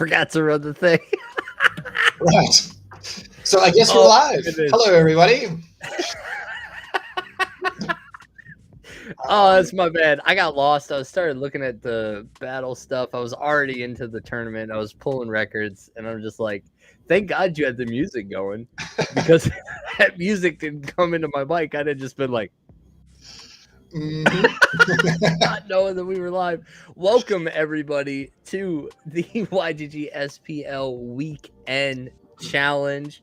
forgot to run the thing. Right. So I guess we're live. Hello, everybody. Oh, that's my bad. I got lost. I started looking at the battle stuff. I was already into the tournament. I was pulling records, and I'm just like, thank God you had the music going, because that music didn't come into my mic. I'd have just been like, not knowing that we were live. Welcome, everybody, to the YGG SPL Weekend Challenge.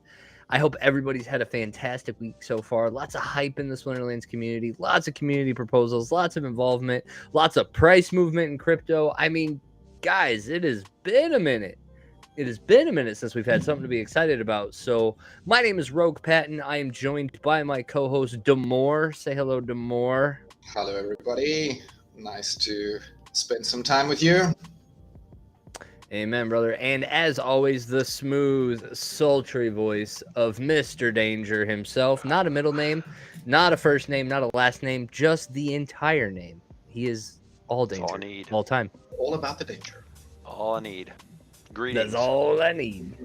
I hope everybody's had a fantastic week so far. Lots of hype in the Splinterlands community, lots of community proposals, lots of involvement, lots of price movement in crypto. I mean, guys, it has been a minute. It has been a minute since we've had something to be excited about. So my name is Roguepatton. I am joined by my co-host, Damour. Say hello, Damour. Hello, everybody. Nice to spend some time with you. Amen, brother. And as always, the smooth, sultry voice of Mr. Danger himself. Not a middle name, not a first name, not a last name, just the entire name. He is all danger, all I need. All time. All about the danger. All I need. Greetings. That's all I need.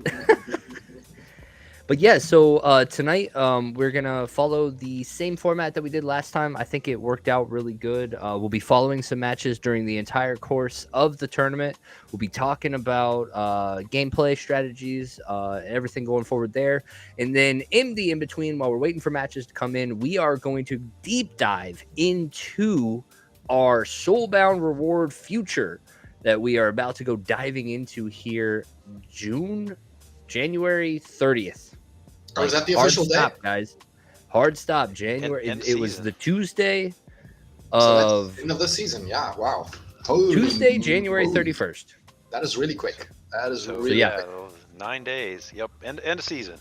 But yeah, so tonight we're going to follow the same format that we did last time. I think it worked out really good. We'll be following some matches during the entire course of the tournament. We'll be talking about gameplay strategies, everything going forward there. And then in the in-between, while we're waiting for matches to come in, we are going to deep dive into our Soulbound reward future that we are about to go diving into here January 30th. Oh, is that the official day? Stop, guys. Hard stop, January. It was the Tuesday so that's the end of the season. Yeah, wow. Holy Tuesday, January 31st. That is really quick. That is So, really quick. 9 days. Yep. End of season.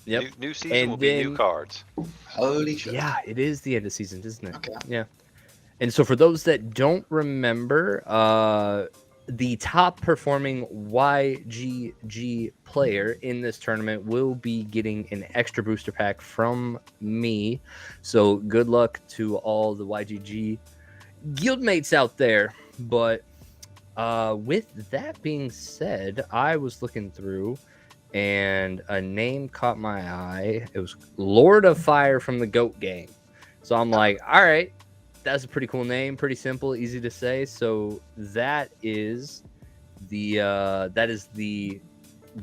Yep. New season And will then, be new cards. Holy shit. Yeah, it is the end of season, isn't it? Okay. Yeah. And so for those that don't remember, the top performing YGG player in this tournament will be getting an extra booster pack from me. So good luck to all the YGG guildmates out there. But with that being said, I was looking through and a name caught my eye. It was Lord of Fire from the Goat Gang. So I'm like, all right. That's a pretty cool name, pretty simple, easy to say. So that is the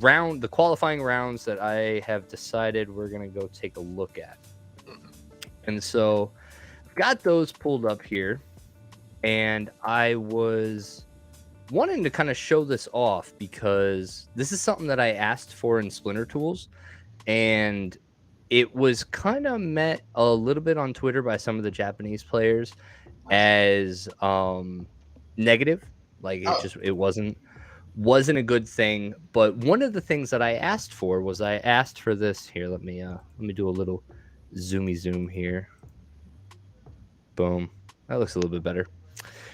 round, the qualifying rounds that I have decided we're gonna go take a look at. And so I've got those pulled up here, and I was wanting to kind of show this off because this is something that I asked for in Splinter Tools, and it was kind of met a little bit on Twitter by some of the Japanese players as negative. Like it wasn't a good thing. But one of the things that I asked for was I asked for this here. Let me do a little zoomy zoom here. Boom. That looks a little bit better.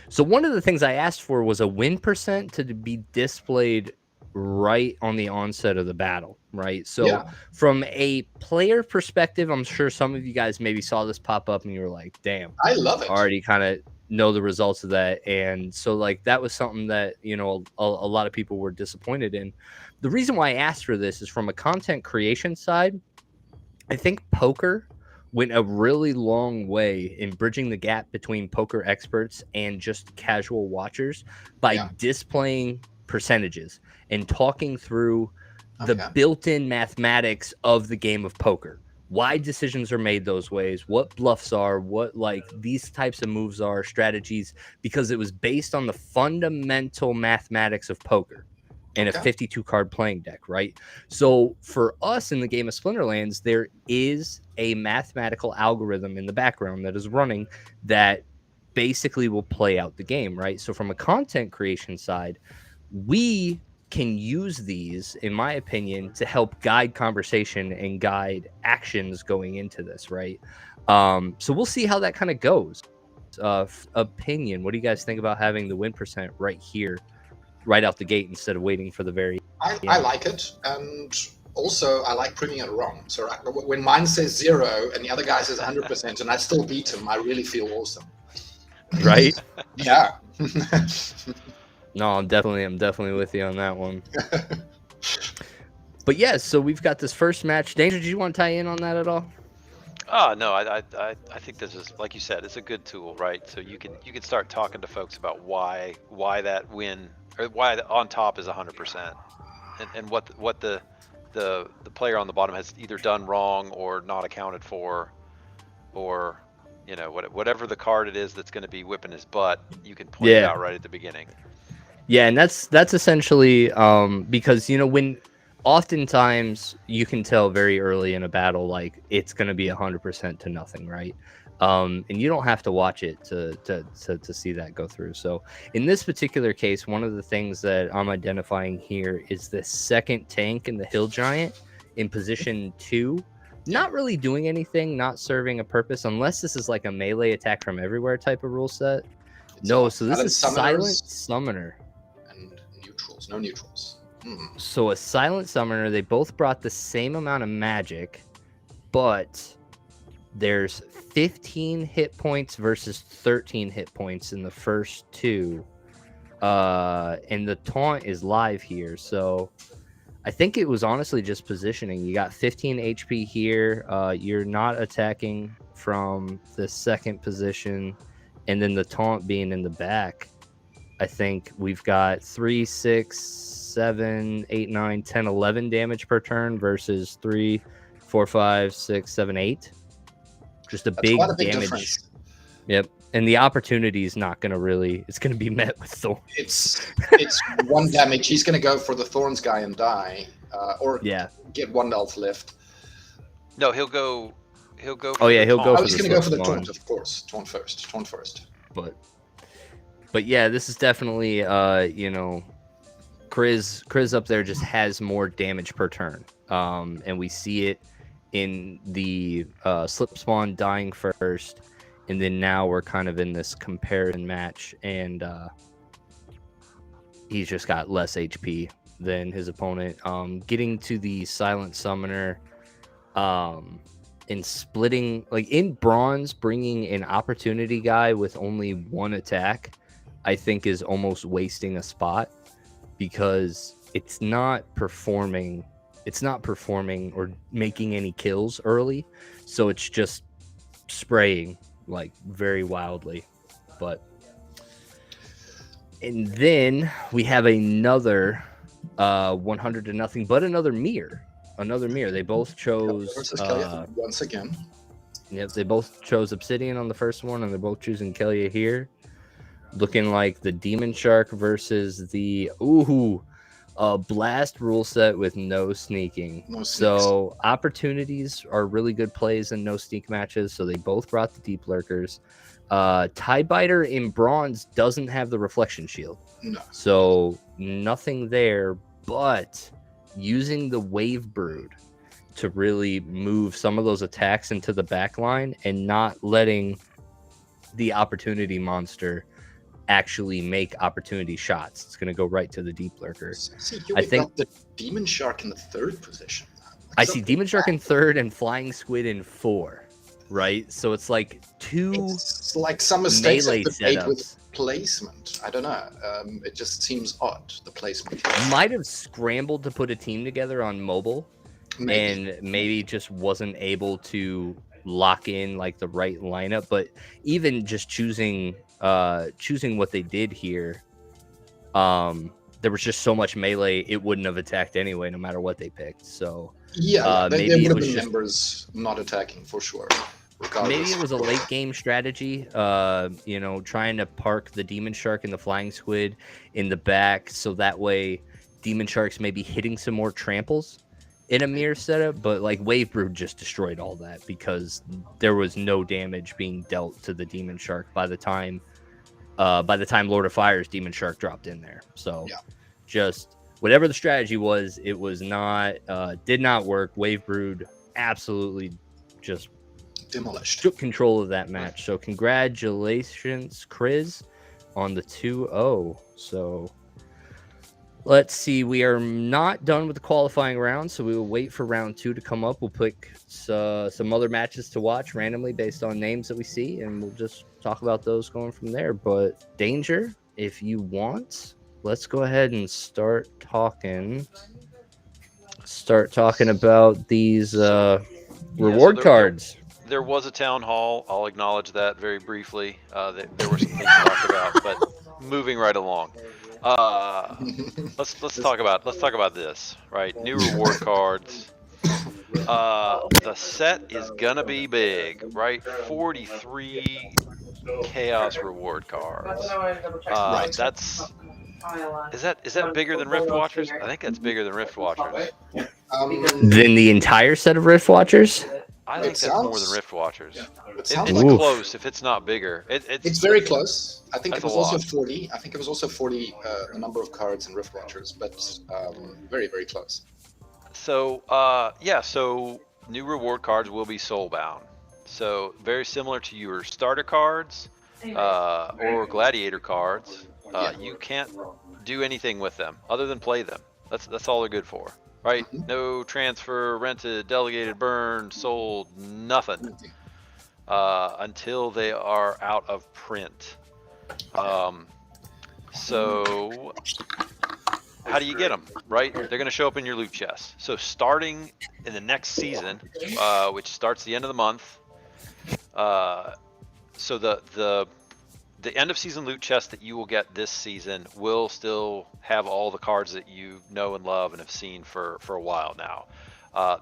So one of the things I asked for was a win percent to be displayed right on the onset of the battle, right? So from a player perspective, I'm sure some of you guys maybe saw this pop up and you were like, damn, I love it. Already kind of know the results of that. And so like that was something that, you know, a lot of people were disappointed in. The reason why I asked for this is from a content creation side. I think poker went a really long way in bridging the gap between poker experts and just casual watchers by displaying percentages and talking through the built-in mathematics of the game of poker. Why decisions are made those ways, what bluffs are, what like these types of moves are, strategies, because it was based on the fundamental mathematics of poker and a 52 card playing deck, right? So for us in the game of Splinterlands, there is a mathematical algorithm in the background that is running that basically will play out the game, right? So from a content creation side, we can use these, in my opinion, to help guide conversation and guide actions going into this, right? So we'll see how that kind of goes. Opinion, what do you guys think about having the win percent right here, right out the gate, instead of waiting for the very end? I like it, and also I like proving it wrong. So when mine says 0 and the other guy says 100% and I still beat him, I really feel awesome. Right? Yeah. No, I'm definitely with you on that one. But yeah, so we've got this first match. Danger, did you want to tie in on that at all? Oh no, I think this is, like you said, it's a good tool, right? So you can start talking to folks about why that win, or why the on top is 100%, and what the player on the bottom has either done wrong or not accounted for, or whatever the card it is that's going to be whipping his butt, you can point it Yeah. out right at the beginning. Yeah, and that's essentially because when oftentimes you can tell very early in a battle like it's going to be 100% to nothing, right? And you don't have to watch it to see that go through. So in this particular case, one of the things that I'm identifying here is the second tank in the Hill Giant in position 2, not really doing anything, not serving a purpose, unless this is like a melee attack from everywhere type of rule set. No, so this is Silent Summoner. And neutrals, no neutrals. So a Silent Summoner, they both brought the same amount of magic, but there's 15 hit points versus 13 hit points in the first two. And the taunt is live here, so I think it was honestly just positioning. You got 15 HP here. You're not attacking from the second position, and then the taunt being in the back. I think we've got 3, 6, 7, 8, 9, 10, 11 damage per turn versus 3, 4, 5, 6, 7, 8. Just a big damage. Difference. Yep. And the opportunity is not going to really, it's going to be met with thorns. It's 1 damage. He's going to go for the thorns guy and die, or get 1 health lift. No, he'll go. For he'll taunt. go. He's going to go for the taunt, of course. Taunt first. But yeah, this is definitely Kriz up there just has more damage per turn. And we see it in the slip spawn dying first, and then now we're kind of in this comparison match, and he's just got less HP than his opponent. Getting to the Silent Summoner, and splitting, like in bronze, bringing an opportunity guy with only 1 attack, I think is almost wasting a spot, because it's not performing or making any kills early, so it's just spraying like very wildly. And then we have another 100 to nothing, but another mirror. They both chose once again. Yep, they both chose Obsidian on the first one, and they're both choosing Kelia here. Looking like the Demon Shark versus the Blast rule set with no sneaking. So opportunities are really good plays in no sneak matches. So they both brought the Deep Lurkers. Tidebiter in bronze doesn't have the reflection shield. No. So nothing there, but using the Wave Brood to really move some of those attacks into the back line and not letting the opportunity monster actually make opportunity shots. It's going to go right to the Deep Lurker. See, I think the Demon Shark in the 3rd position. I see Demon Shark in 3rd and Flying Squid in 4, right? So it's like 2 It's like some mistakes melee have been made with setups. placement. I don't know. It just seems odd, the placement. Might have scrambled to put a team together on mobile, and maybe just wasn't able to lock in like the right lineup. But even just choosing what they did here, there was just so much melee, it wouldn't have attacked anyway, no matter what they picked. So maybe there would have been members not attacking for sure. Maybe it was a late game strategy, trying to park the Demon Shark and the Flying Squid in the back, so that way Demon Shark's maybe hitting some more tramples in a mirror setup. But like Wave Brood just destroyed all that, because there was no damage being dealt to the Demon Shark by the time Lord of Fire's Demon Shark dropped in there. So just whatever the strategy was, it was not did not work. Wave Brood absolutely just demolished, took control of that match. So congratulations, Kriz, on the 2-0. So let's see, we are not done with the qualifying round, so we will wait for round 2 to come up. We'll pick some other matches to watch randomly based on names that we see, and we'll just talk about those going from there. But Danger, if you want, let's go ahead and start talking about these So reward cards. there was a town hall. I'll acknowledge that very briefly. There were some things talked about, but moving right along. Let's talk about this, right? New reward cards. The set is gonna be big, right? 43 chaos reward cards. Right. That's is that bigger than Rift Watchers? I think that's bigger than Rift Watchers. Then the entire set of Rift Watchers. I It think that's more than sounds- Rift Watchers. It sounds It's like close if it's not bigger. it's very close. I think it That's a was also lot. 40. I think it was also 40 a number of cards in Rift Watchers, but very, very close. So yeah, so new reward cards will be soulbound. So very similar to your starter cards or gladiator cards. You can't do anything with them other than play them. That's all they're good for, right? Mhm. No transfer, rented, delegated, burned, sold, nothing until they are out of print. So how do you get them, right? They're going to show up in your loot chest. So starting in the next season, which starts the end of the month, so the end of season loot chest that you will get this season will still have all the cards that you know and love and have seen for a while now.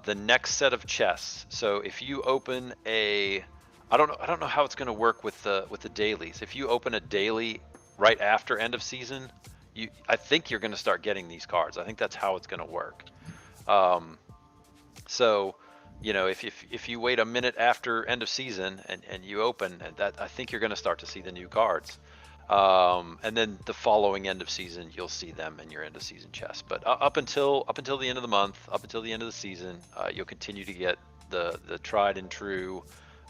The next set of chests. So if you open a, I don't know how it's going to work with the dailies. If you open a daily right after end of season, I think you're going to start getting these cards. I think that's how it's going to work. So, you know, if you wait a minute after end of season and you open that, I think you're going to start to see the new cards. And then the following end of season, you'll see them in your end of season chest. But up until the end of the month, up until the end of the season, you'll continue to get the tried and true,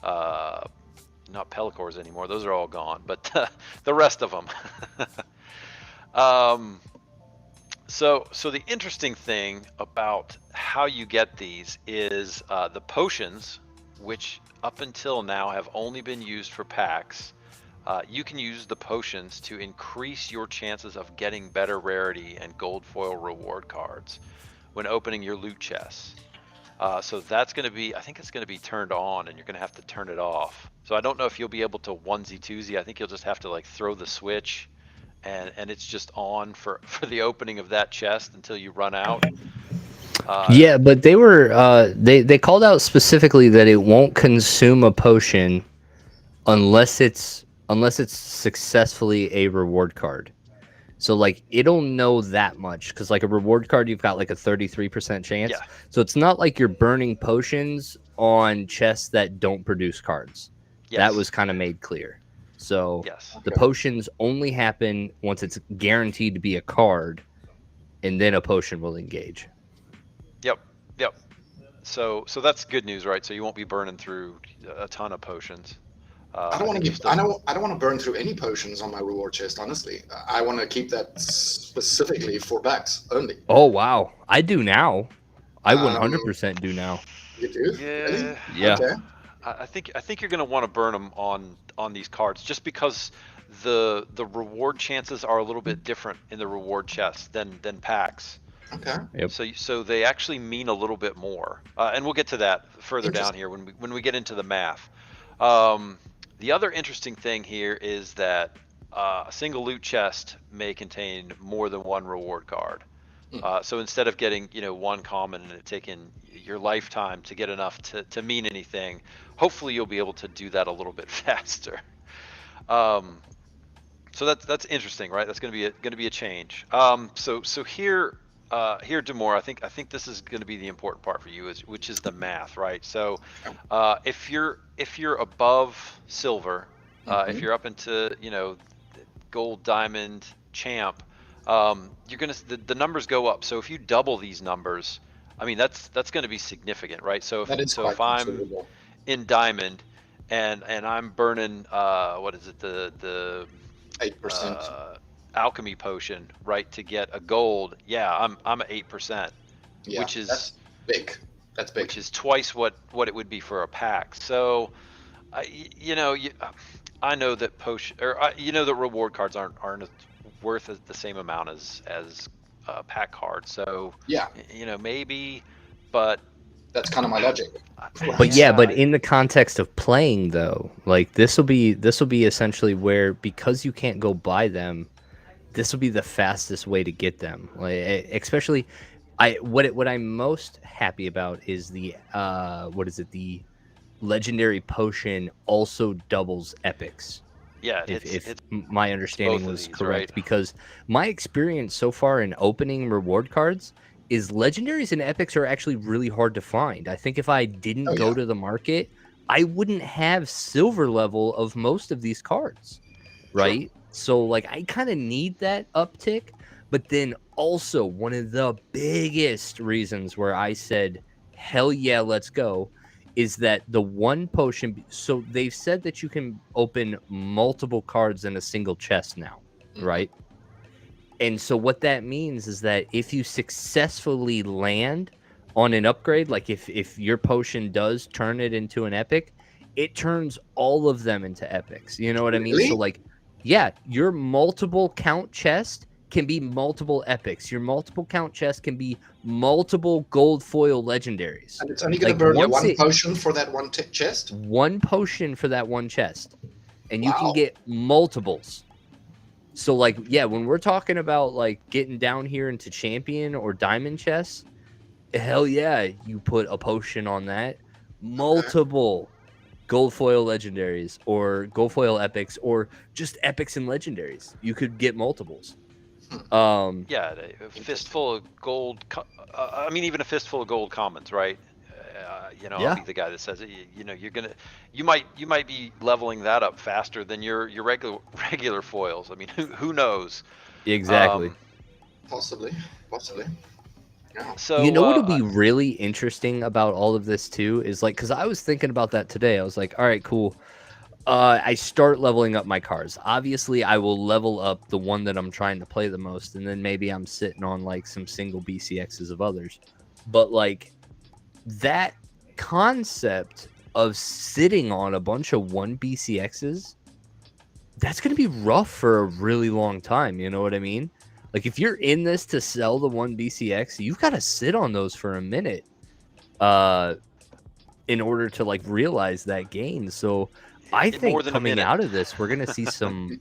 not Pellicors anymore. Those are all gone, but the rest of them. So the interesting thing about how you get these is the potions, which up until now have only been used for packs. You can use the potions to increase your chances of getting better rarity and gold foil reward cards when opening your loot chests. So that's going to be, I think it's going to be turned on, and you're going to have to turn it off. So I don't know if you'll be able to onesie twosie. I think you'll just have to like throw the switch, and it's just on for the opening of that chest until you run out. Yeah, but they were they called out specifically that it won't consume a potion unless it's successfully a reward card. So like it'll know that much because like a reward card you've got like a 33% chance. Yeah. So it's not like you're burning potions on chests that don't produce cards. Yes. That was kind of made clear. So Yes. the potions only happen once it's guaranteed to be a card, and then a potion will engage. Yep. So that's good news, right? So you won't be burning through a ton of potions. I don't want to I don't want to burn through any potions on my reward chest. Honestly, I want to keep that specifically for packs only. Oh wow, I do now. I 100% do now. You do? Yeah. Really? Yeah. Okay. I think you're going to want to burn them on these cards just because the reward chances are a little bit different in the reward chest than packs. Okay. Yep. So they actually mean a little bit more, and we'll get to that further down here when we get into the math. The other interesting thing here is that a single loot chest may contain more than one reward card. So instead of getting one common and it taking your lifetime to get enough to mean anything, hopefully you'll be able to do that a little bit faster. So that's interesting, right? That's going to be a change. So here Damour, I think this is going to be the important part for you, which is the math, right? So if you're above silver, if you're up into gold, diamond, champ, you're gonna the numbers go up. So if you double these numbers, I mean that's going to be significant, right? So if I'm in diamond and I'm burning what is it, the 8%. alchemy potion, right, to get a gold, I'm at 8%, Yeah, which is that's big. That's big. which is twice what it would be for a pack. So I know that that reward cards aren't worth the same amount as pack cards. So Yeah, maybe, but that's kind of my logic. But yeah, but I- in the context of playing though, like this will be essentially where, because you can't go buy them, this will be the fastest way to get them. Like especially, what I'm most happy about is the what is it, the legendary potion also doubles epics. yeah, it If hits my understanding both of was these, right? correct, because my experience so far in opening reward cards is legendaries and epics are actually really hard to find. I think if I didn't Oh go yeah, to the market, I wouldn't have silver level of most of these cards, sure. right? So like I kind of need that uptick, but then also one of the biggest reasons where I said hell yeah, let's go, is that the one potion. So they've said that you can open multiple cards in a single chest now, Mhm. right? And so what that means is that if you successfully land on an upgrade, like if your potion does turn it into an epic, it turns all of them into epics. You know what I mean? So Really? like, yeah, your multiple count chest can be multiple epics. Your multiple count chest can be multiple gold foil legendaries. And it's only going Like to burn you once one it potion for that one chest? one potion for that one chest, and you can Wow. get multiples. So like, yeah, when we're talking about like getting down here into champion or diamond chests, hell yeah, you put a potion on that. Okay. Multiple gold foil legendaries or gold foil epics or just epics and legendaries. You could get multiples. Hmm. Yeah, a fistful of gold. I mean, even a fistful of gold commons, right? I'll Yeah, be the guy that says it. You might be leveling that up faster than your regular foils. I mean, who knows? exactly. Um, Possibly. Possibly. Yeah. You so know what'll be really interesting about all of this too is like, because I was thinking about that today. I was like, all right, cool. I start leveling up my cars. Obviously, I will level up the one that I'm trying to play the most, and then maybe I'm sitting on like some single BCXs of others. But like that concept of sitting on a bunch of one BCXs, that's going to be rough for a really long time. You know what I mean? Like if you're in this to sell the one BCX, you've got to sit on those for a minute uh in order to like realize that gain. So I more think than a coming minute. out of this, we're going to see some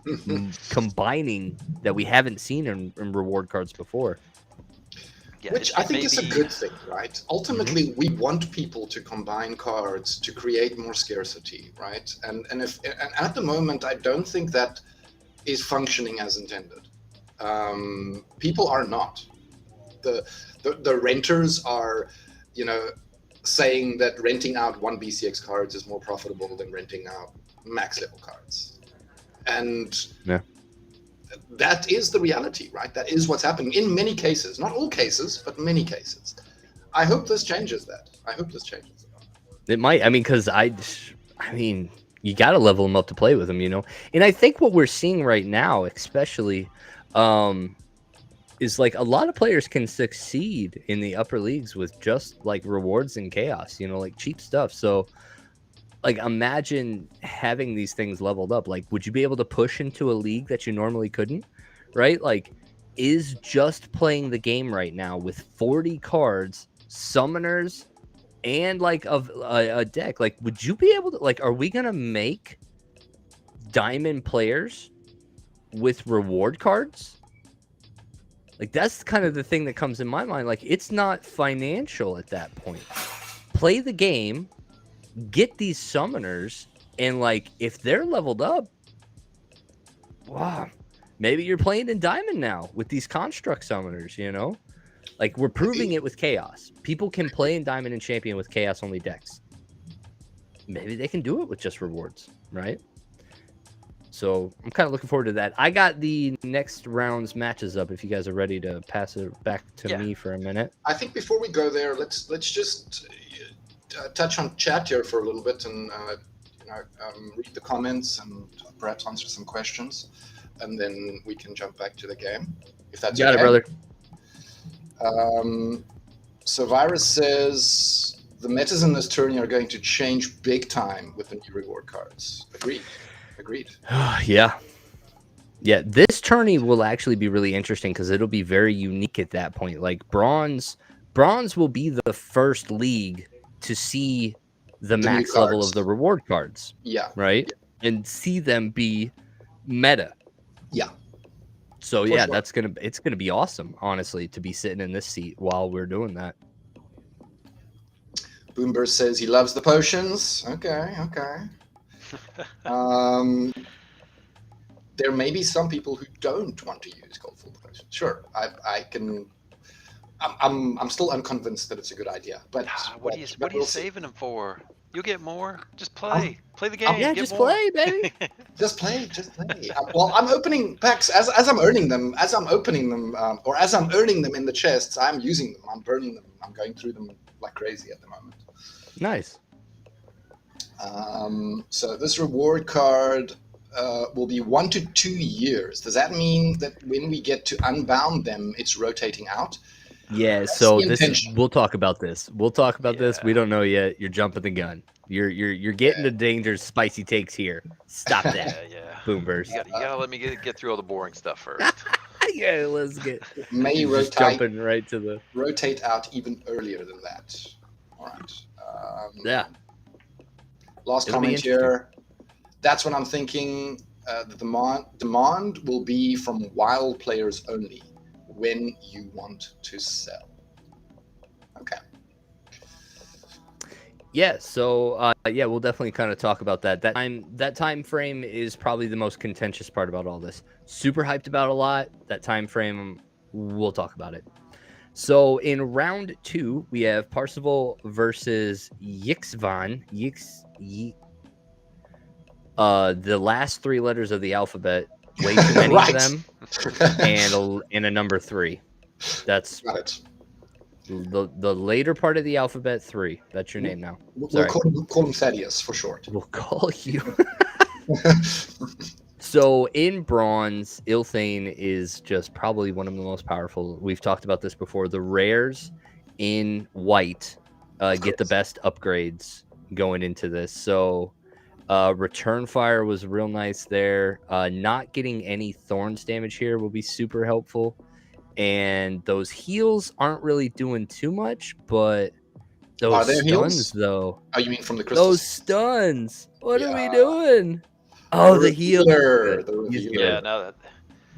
combining that we haven't seen in reward cards before. Yeah, Which it I think may is a be. good thing, right? Ultimately, we want people to combine cards to create more scarcity, right? And at the moment, I don't think that is functioning as intended. People are not. The renters are, you know, saying that renting out one BCX cards is more profitable than renting out max level cards, and Yeah. that is the reality, right? That is what's happening in many cases, not all cases, but many cases. I hope this changes that. I hope this changes that. It might. I mean, because I mean, you got to level them up to play with them, you know. And I think what we're seeing right now, especially, is like a lot of players can succeed in the upper leagues with just like rewards and chaos, you know, like cheap stuff. So, like, imagine having these things leveled up. Like, would you be able to push into a league that you normally couldn't? Right? Like, is just playing the game right now with 40 cards, summoners, and like a deck, like would you be able to, like, are we gonna make diamond players with reward cards? Like that's kind of the thing that comes in my mind. Like it's not financial at that point. Play the game, get these summoners, and like if they're leveled up, wow, maybe you're playing in diamond now with these construct summoners, you know. Like we're proving it with chaos. People can play in diamond and champion with chaos only decks. Maybe they can do it with just rewards, right? So I'm kind of looking forward to that. I got the next round's matches up if you guys are ready to pass it back to me for a minute. I think before we go there, let's just touch on chat here for a little bit and read the comments and perhaps answer some questions, and then we can jump back to the game if that's Got okay. it, brother. So Virus says the metas in this tourney are going to change big time with the new reward cards. Agreed. Yeah. Yeah, this tourney will actually be really interesting because it'll be very unique at that point. Like bronze will be the first league to see the The new max level of cards. the reward cards, Yeah. right? And see them be meta. Yeah. So For yeah, sure. it's gonna be awesome, honestly, to be sitting in this seat while we're doing that. Boomber says he loves the potions. Okay. Um, there may be some people who don't want to use gold full potions. Sure, I can. I'm still unconvinced that it's a good idea. But What are you we'll see. saving them for? You'll get more. Just Um, play the game. Yeah, get just more. play, baby. Just play. Well, I'm opening packs as I'm earning them, as I'm opening them, or as I'm earning them in the chests. I'm using them. I'm burning them. I'm going through them like crazy at the moment. Nice. So this reward card will be 1 to 2 years. Does that mean that when we get to unbound them, it's rotating out? Yeah, That's so the intention. we'll talk about this. We'll talk about this. We Yeah. don't know yet. You're jumping the gun. You're getting to dangerous spicy takes here. Stop that. Yeah. Boomers. You gotta let me get through all the boring stuff first. Yeah, let's get May just jumping right to the rotate out even earlier than that. All right. yeah. Last It'll be comment here. That's what I'm thinking. The demand will be from wild players only when you want to sell. Okay. Yeah, so yeah, we'll definitely kind of talk about that. That time frame is probably the most contentious part about all this. Super hyped about a lot. That time frame, we'll talk about it. So in round 2, we have Parsival versus Yixvan. The last 3 letters of the alphabet, way too many Right. of them, and a number 3. That's Got it. the later part of the alphabet 3. That's your name now. We'll Sorry. call him Thaddeus for short. We'll call you. So in bronze, Ilthane is just probably one of the most powerful. We've talked about this before. The rares in white get the best upgrades going into this. So return fire was real nice there. Not getting any thorns damage here will be super helpful. And those heals aren't really doing too much, but those there stuns heals? though. Oh, you mean from the crystals? Those stuns. What are we Yeah. doing? Oh, the heal. The He's revealer. good. Yeah, now that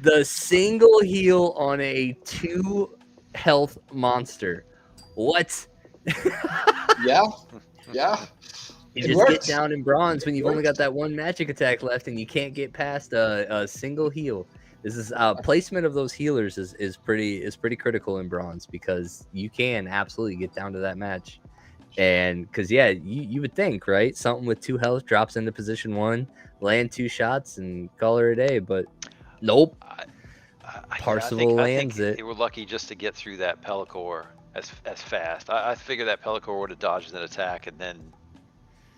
The single heal on a 2 health monster. What? Yeah. You It just works. get down in bronze when you've only got works. that one magic attack left and you can't get past a single heal. This is placement of those healers is pretty critical in bronze because you can absolutely get down to that match. And because yeah, you would think, right? Something with 2 health drops into position 1, land 2 shots and call her a day, but nope. Parsival lands think it. they were lucky just to get through that Pellicor as fast. I figured that Pellicor would have dodged an attack and then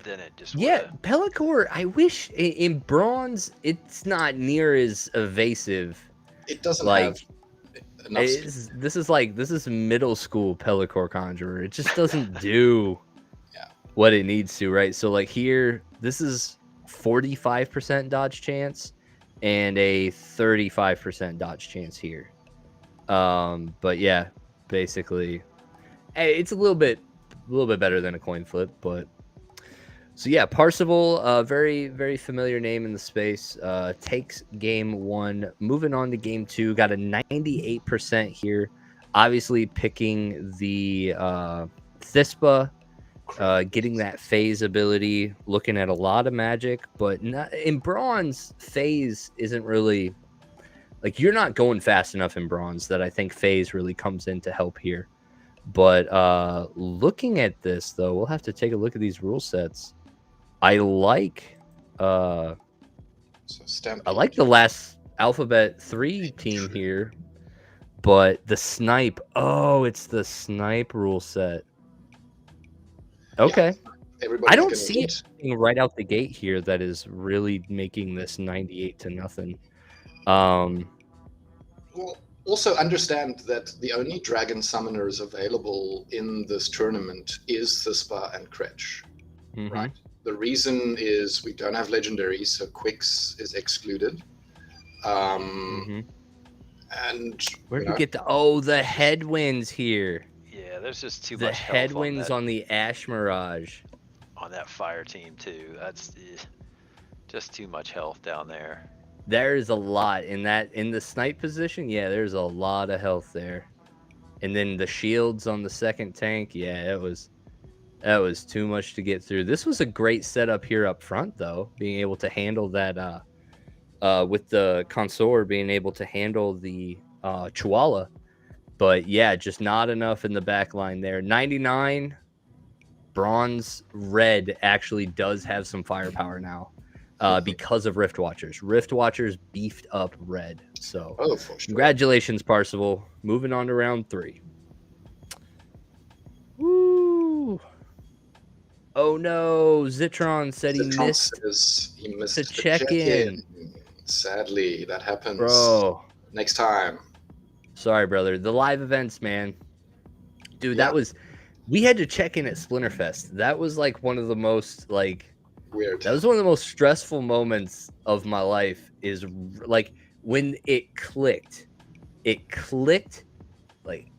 it just Yeah, Pellicor, I wish in bronze it's not near as evasive. It doesn't Like have enough. this is middle school Pellicor Conjurer. It just doesn't do what it needs to, right? So like here, this is 45% dodge chance and a 35% dodge chance here. But yeah, basically, it's a little bit better than a coin flip, but. So yeah, Parsival, very, very familiar name in the space. Takes game 1, moving on to game 2. Got a 98% here. Obviously picking the Thispa, getting that phase ability. Looking at a lot of magic, but not, in bronze, phase isn't really like you're not going fast enough in bronze that I think phase really comes in to help here. But looking at this though, we'll have to take a look at these rule sets. I like the last Alphabet 3 team here, but the snipe. Oh, it's the snipe rule set. Okay. Yeah, I don't see anything right out the gate here that is really making this 98-0. Well, also understand that the only dragon summoners available in this tournament is Thispa and Kretch, right? The reason is we don't have legendaries, so Quicks is excluded. And Where do we get the headwinds here? Yeah, there's just too The much health headwinds on the Ash Mirage. on that fire team too. That's just too much health down there. There's a lot in the snipe position. Yeah, there's a lot of health there. And then the shields on the second tank. Yeah, that was too much to get through. This was a great setup here up front, though, being able to handle that with the consort being able to handle the Chihuahua. But yeah, just not enough in the back line there. 99 bronze red actually does have some firepower now because of Rift Watchers. Rift Watchers beefed up red. So for sure. Congratulations, Parsival. Moving on to round 3. Woo! Oh no, Zitron said he missed the check-in. Sadly, that happens. Bro. Next time. Sorry, brother. The live events, man. Dude, we had to check in at Splinterfest. That was like one of the most weird. That was one of the most stressful moments of my life, is like when it clicked. It clicked like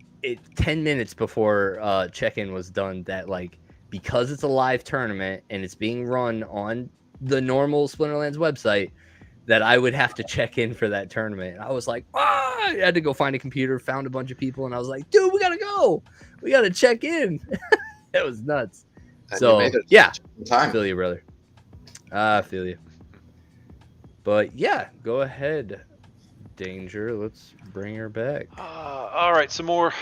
10 minutes before check-in was done, that because it's a live tournament and it's being run on the normal Splinterlands website, that I would have to check in for that tournament. I was like, I had to go find a computer, found a bunch of people, and I was like, dude, we gotta go. We gotta check in. It was nuts. And so yeah, time. I feel you, brother. I feel you. But yeah, go ahead, Danger. Let's bring her back. All right, some more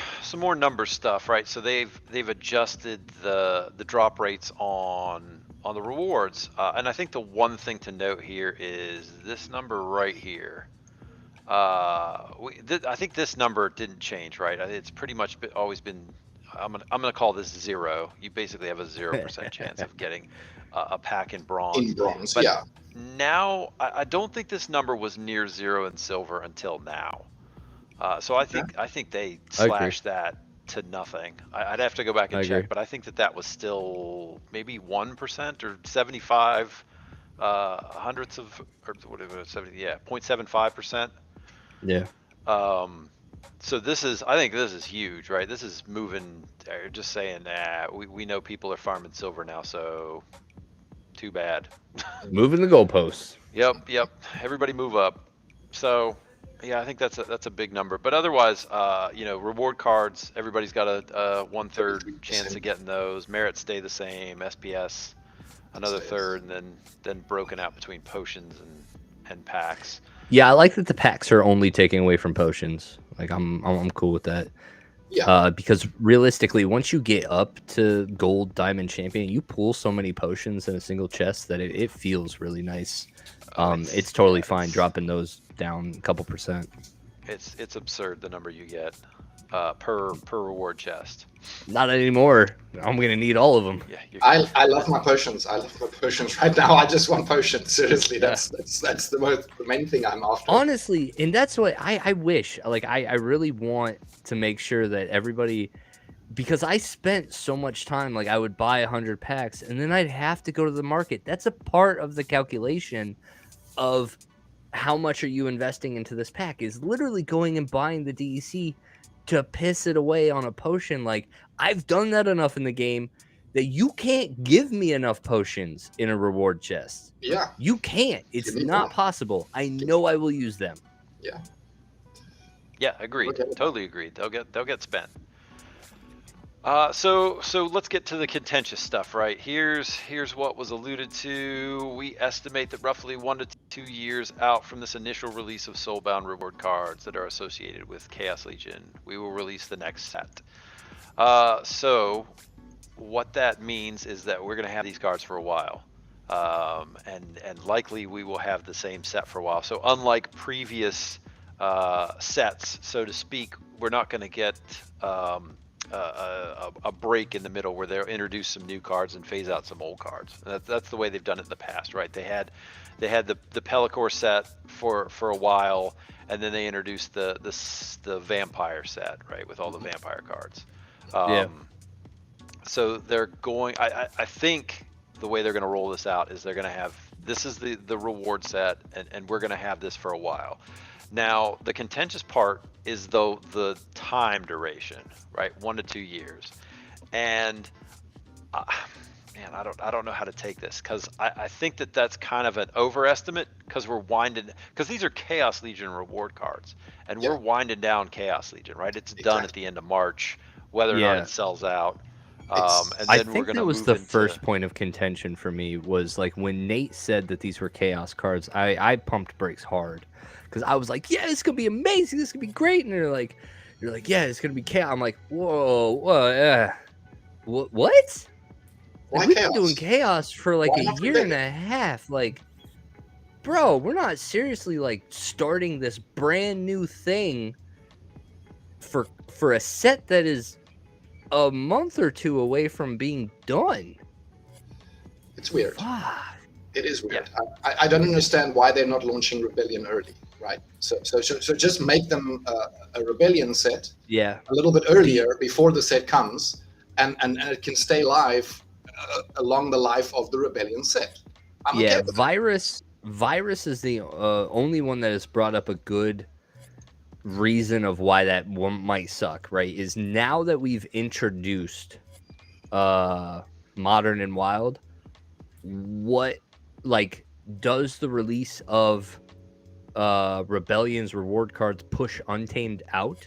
number stuff, right? So they've adjusted the drop rates on the rewards, and I think the one thing to note here is this number right here. I think this number didn't change, right? It's pretty much always been. I'm gonna call this 0. You basically have a 0% chance of getting a pack in bronze. In bronze, but yeah. Now I don't think this number was near 0 in silver until now. So I think they slashed that to nothing. I'd have to go back and check, but I think that was still maybe 1% or 75 hundredths of, or whatever, 70, yeah, 0.75%. Yeah. So I think this is huge, right? This is moving, just saying, we know people are farming silver now, so too bad. Moving the goalposts. Yep. Everybody move up. So yeah, I think that's a big number. But otherwise, reward cards, everybody's got a 1/3 chance of getting those. Merits stay the same. SPS another third, and then broken out between potions and packs. Yeah, I like that the packs are only taking away from potions. Like I'm cool with that. Yeah. Because realistically, once you get up to gold, diamond, champion, you pull so many potions in a single chest that it feels really nice. It's totally fine dropping those down a couple %. It's absurd the number you get per reward chest. Not anymore. I'm gonna need all of them. Yeah, I love my potions. I love my potions right now. I just want potions. Seriously, that's the main thing I'm after. Honestly, and that's what I wish. Like I really want to make sure that everybody, because I spent so much time, like I would buy 100 packs and then I'd have to go to the market. That's a part of the calculation of how much are you investing into this pack, is literally going and buying the DEC to piss it away on a potion. Like I've done that enough in the game that you can't give me enough potions in a reward chest. Yeah. You can't. It's not possible. I know I will use them. Yeah. Yeah, agreed. Okay. Totally agreed. They'll get spent. So let's get to the contentious stuff, right? Here's what was alluded to. We estimate that roughly 1 to 2 years out from this initial release of Soulbound reward cards that are associated with Chaos Legion, we will release the next set. So what that means is that we're going to have these cards for a while. And likely we will have the same set for a while. So unlike previous sets, so to speak, we're not going to get a break in the middle where they'll introduce some new cards and phase out some old cards. That's the way they've done it in the past, right? They had the Pellicor set for a while, and then they introduced the vampire set, right, with all the vampire cards. So they're going. I think the way they're going to roll this out is they're going to have This is the reward set, and we're going to have this for a while. Now, the contentious part is though the time duration, right? 1 to 2 years. And uh, man, I don't know how to take this, because I think that that's kind of an overestimate, because we're winding, because these are Chaos Legion reward cards, and Yeah. we're winding down Chaos Legion, right? It's done at the end of March, whether or not Yeah. it sells out. It's- And I then we're think going that to was move the into first point of contention for me, was like when Nate said that these were chaos cards, I pumped brakes hard, because I was like, yeah, this could be amazing, this could be great, and you're like, yeah, it's gonna be chaos. I'm like, whoa, what? Why Like, we've chaos? been doing chaos for like Why a not year and rebellion? a half. Like, bro, we're not seriously like starting this brand new thing for a set that is a month or two away from being done. It's weird. Fuck. It is weird. I don't understand why they're not launching Rebellion early, right? So just make them a Rebellion set Yeah. a little bit earlier before the set comes, and it can stay live along the life of the Rebellion set. I'm okay Yeah, with that. Virus is the only one that has brought up a good reason of why that one might suck, right? Is now that we've introduced Modern and Wild, what, like, does the release of Rebellion's reward cards push Untamed out?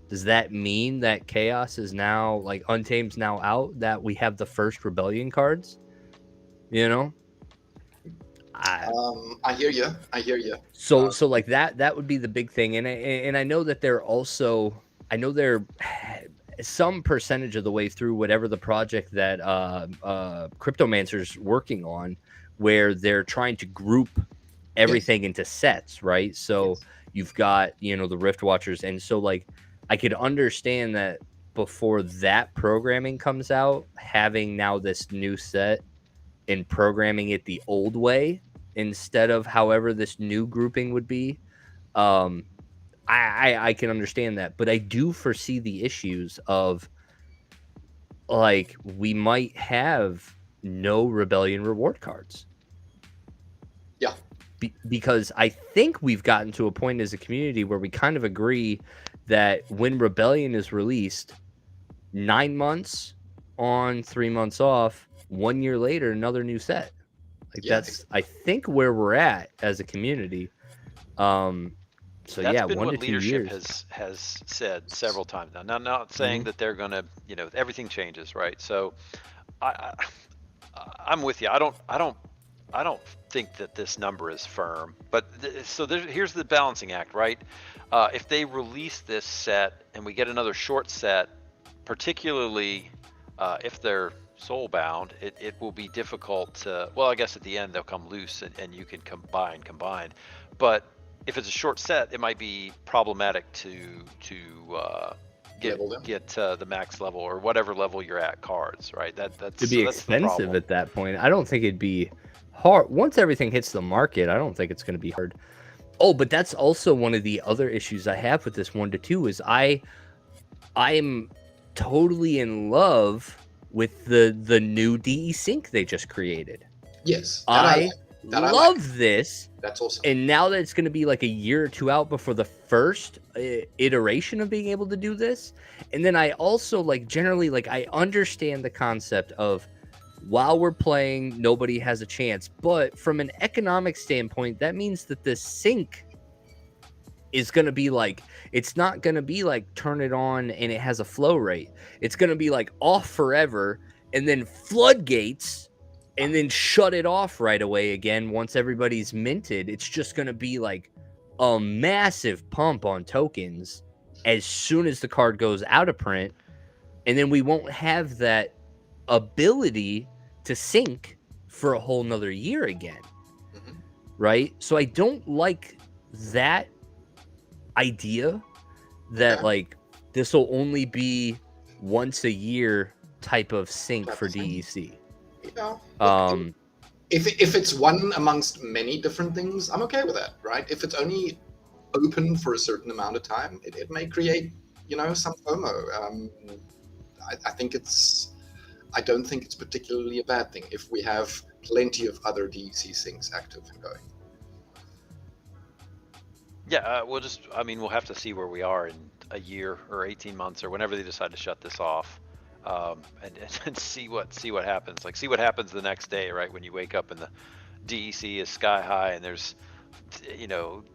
Does that mean that Chaos is now, like, Untamed's now out, that we have the first Rebellion cards? You know? I hear you. I hear you. So like that would be the big thing, and I know that they're also, I know they're some percentage of the way through whatever the project that Cryptomancer's working on, where they're trying to group everything into sets, right? So Yes. you've got, you know, the Rift Watchers, and so like I could understand that before that programming comes out, having now this new set and programming it the old way instead of however this new grouping would be. um I can understand that, but I do foresee the issues of, like, we might have no Rebellion reward cards. Yeah. Because I think we've gotten to a point as a community where we kind of agree that when Rebellion is released, 9 months on, 3 months off, 1 year later, another new set. Like, Yeah, that's, I think, where we're at as a community. So That's yeah, been 1 what to 2 leadership years. has said several times now. Now, not saying Mhm. that they're gonna, you know, everything changes, right? So, I, I'm with you. I don't think that this number is firm. But so here's the balancing act, right? If they release this set and we get another short set, particularly if they're soul bound, it will be difficult to. Well, I guess at the end they'll come loose and you can combine. But if it's a short set, it might be problematic to level them. get the max level or whatever level you're at cards, right? It'd be That's the expensive problem. at that point. I don't think it'd be hard. Once everything hits the market, I don't think it's going to be hard. Oh, but that's also one of the other issues I have with this 1 to 2 is I'm totally in love with the new DE sync they just created. Yes. I That I love like. this. That's awesome. And now that it's going to be like a year or two out before the first iteration of being able to do this, and then I also, like, generally, like, I understand the concept of, while we're playing, nobody has a chance, but from an economic standpoint, that means that the sync is going to be like, it's not going to be like turn it on and it has a flow rate. It's going to be like off forever and then floodgates and then shut it off right away again once everybody's minted. It's just going to be like a massive pump on tokens as soon as the card goes out of print, and then we won't have that ability to sync for a whole nother year again. Mhm. Right? So I don't like that idea that Okay. like this will only be once a year type of sync Type for of thing. DEC. You know, if it's one amongst many different things, I'm okay with that, right? If it's only open for a certain amount of time, it may create, you know, some FOMO. I think it's I don't think it's particularly a bad thing if we have plenty of other DEC things active and going. Yeah, we'll have to see where we are in a year or 18 months or whenever they decide to shut this off, and see what happens. Like, see what happens the next day, right? When you wake up and the DEC is sky high and there's,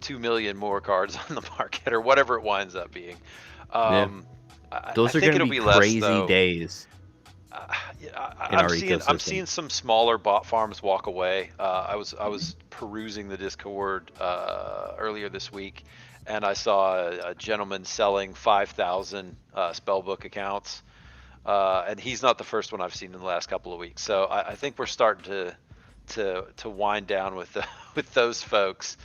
2 million more cards on the market or whatever it winds up being. Those I are think going to it'll be less, crazy though. days. I'm seeing some smaller bot farms walk away. I was perusing the Discord earlier this week, and I saw a gentleman selling 5,000 spellbook accounts, and he's not the first one I've seen in the last couple of weeks. So I think we're starting to wind down with with those folks.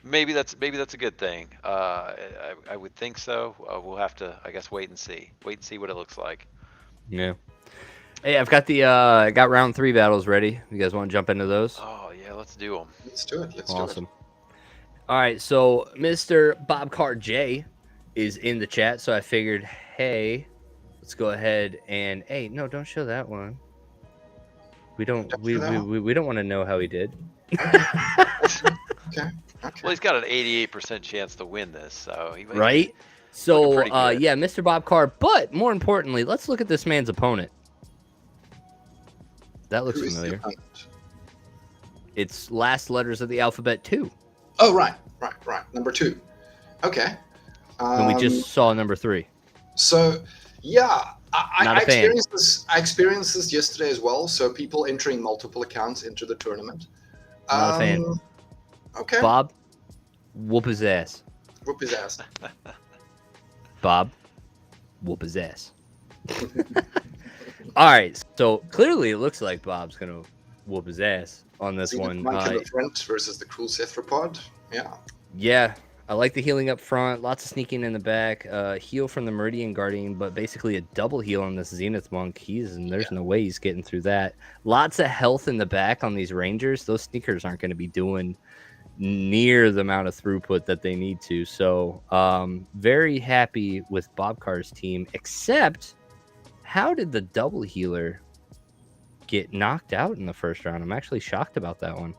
Maybe that's a good thing. I would think so. We'll have to, I guess, wait and see what it looks like. Yeah. Hey, I've got I got round 3 battles ready. You guys want to jump into those? Oh yeah, let's do them. Let's do it. Awesome. All right, so Mr. Bobcar J is in the chat, so I figured, hey, let's go ahead and no, don't show that one. We don't we don't want to know how he did. Okay. Well, he's got an 88% chance to win this, so he might right. So yeah, Mr. Bobcar. But more importantly, let's look at this man's opponent. That looks familiar. It's last letters of the alphabet 2. Oh, right. Number 2. Okay. And we just saw number 3. So, yeah, I experienced this. I experienced this yesterday as well. So people entering multiple accounts into the tournament. Not a fan. Okay. Bob, whoop his ass. Whoop his ass. Bob, whoop his ass. All right, so clearly it looks like Bob's gonna whoop his ass on this one. Monk in the front versus the cruel Cephalopod. Yeah, I like the healing up front. Lots of sneaking in the back. Heal from the Meridian Guardian, but basically a double heal on this Zenith Monk. There's no way he's getting through that. Lots of health in the back on these Rangers. Those sneakers aren't going to be doing near the amount of throughput that they need to. So very happy with Bobcar's team, except how did the double healer get knocked out in the first round? I'm actually shocked about that one.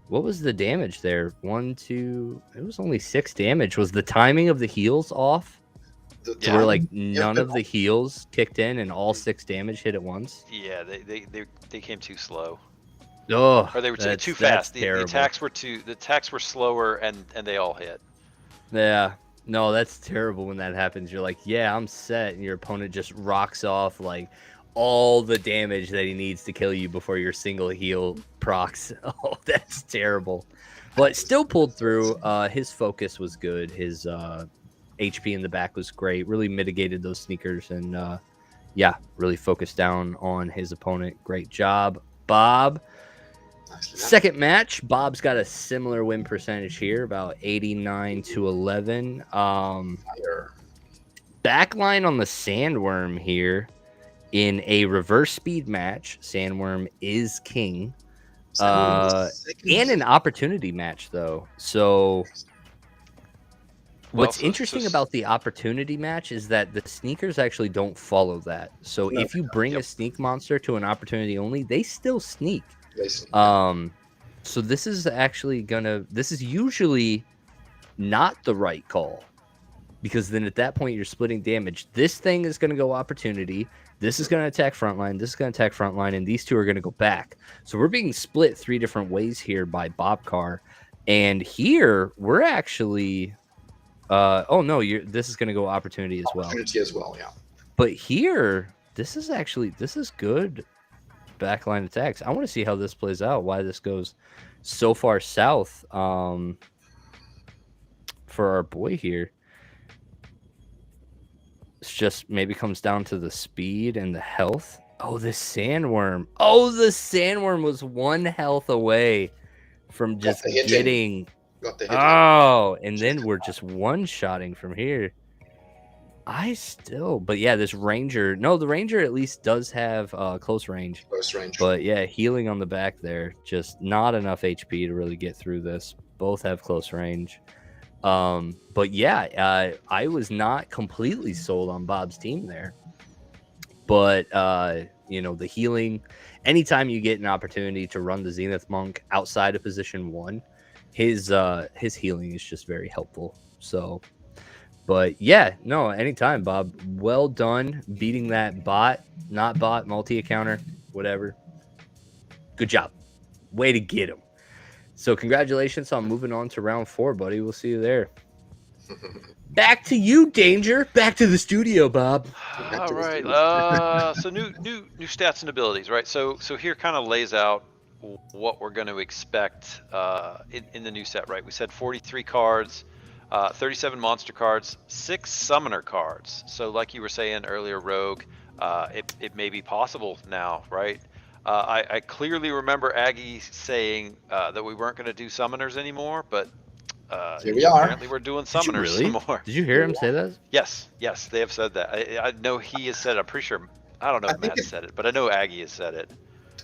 What was the damage there? 1, 2, it was only 6 damage. Was the timing of the heals off? Where like none of the heals kicked in and all 6 damage hit at once? Yeah, they came too slow. Oh, or they were too fast. The attacks were slower and they all hit. Yeah. No, that's terrible when that happens. You're like, yeah, I'm set, and your opponent just rocks off like all the damage that he needs to kill you before your single heal procs. Oh, that's terrible. But still pulled through. His focus was good. His HP in the back was great. Really mitigated those sneakers, and really focused down on his opponent. Great job, Bob. Second match, Bob's got a similar win percentage here, about 89 to 11. Backline on the Sandworm here in a reverse speed match. Sandworm is king. And an opportunity match, though. So what's interesting about the opportunity match is that the sneakers actually don't follow that. So if you bring a sneak monster to an opportunity only, they still sneak. So this is actually this is usually not the right call, because then at that point you're splitting damage. This thing is going to go opportunity. This is going to attack frontline. This is going to attack frontline, and these two are going to go back. So we're being split 3 different ways here by Bobcar. And here we're actually, this is going to go opportunity as well. Opportunity as well, yeah. But here, this is good backline attacks. I want to see how this plays out, why this goes so far south for our boy here. It's just maybe comes down to the speed and the health. Oh, the Sandworm. Oh, the Sandworm was 1 health away from just getting... and then we're just one-shotting from here. But yeah, this Ranger. No, the Ranger at least does have close range. But yeah, healing on the back there. Just not enough HP to really get through this. Both have close range. But yeah, I was not completely sold on Bob's team there. But you know, the healing, anytime you get an opportunity to run the Zenith Monk outside of position 1, his healing is just very helpful. So, but yeah, no, anytime, Bob. Well done beating that not bot, multi-accounter, whatever. Good job. Way to get him. So congratulations on moving on to round 4, buddy. We'll see you there. Back to you, Danger. Back to the studio, Bob. All right. So new stats and abilities, right? So here kind of lays out what we're going to expect in the new set, right? We said 43 cards, 37 monster cards, 6 summoner cards. So like you were saying earlier, Rogue, it may be possible now, right? I clearly remember Aggie saying that we weren't going to do summoners anymore, but here we are. Apparently we're doing summoners some more. Did you hear him say that? Yes, they have said that. I know he has said it. I'm pretty sure. I don't know if Matt said it, but I know Aggie has said it.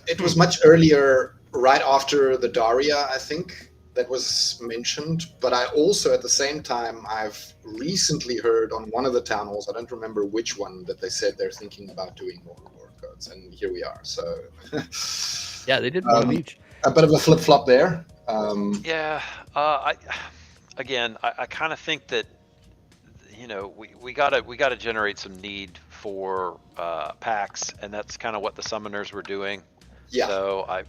It was much earlier, right after the Daria, I think, that was mentioned. But I also, at the same time, I've recently heard on one of the town halls, I don't remember which one, that they said they're thinking about doing more reward cards. And here we are. So yeah, they did one of each. A bit of a flip-flop there. I kind of think that, you know, we gotta generate some need for packs, and that's kind of what the summoners were doing. Yeah. So I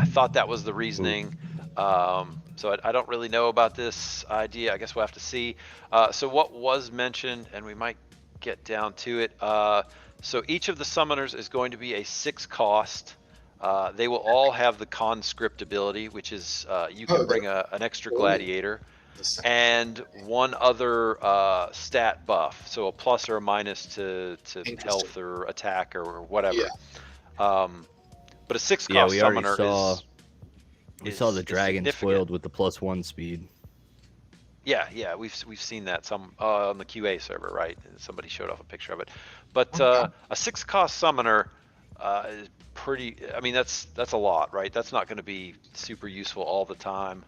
thought that was the reasoning. So I don't really know about this idea. I guess we'll have to see. So what was mentioned, and we might get down to it. So each of the summoners is going to be a 6 cost. They will all have the conscript ability, which is you can bring an extra gladiator, and one other stat buff, so a plus or a minus to health or attack or whatever. Yeah. But a 6 cost summoner we saw the dragon spoiled with the +1 speed. Yeah, we've seen that some on the QA server, right? Somebody showed off a picture of it. But a 6 cost summoner is pretty. I mean, that's a lot, right? That's not going to be super useful all the time.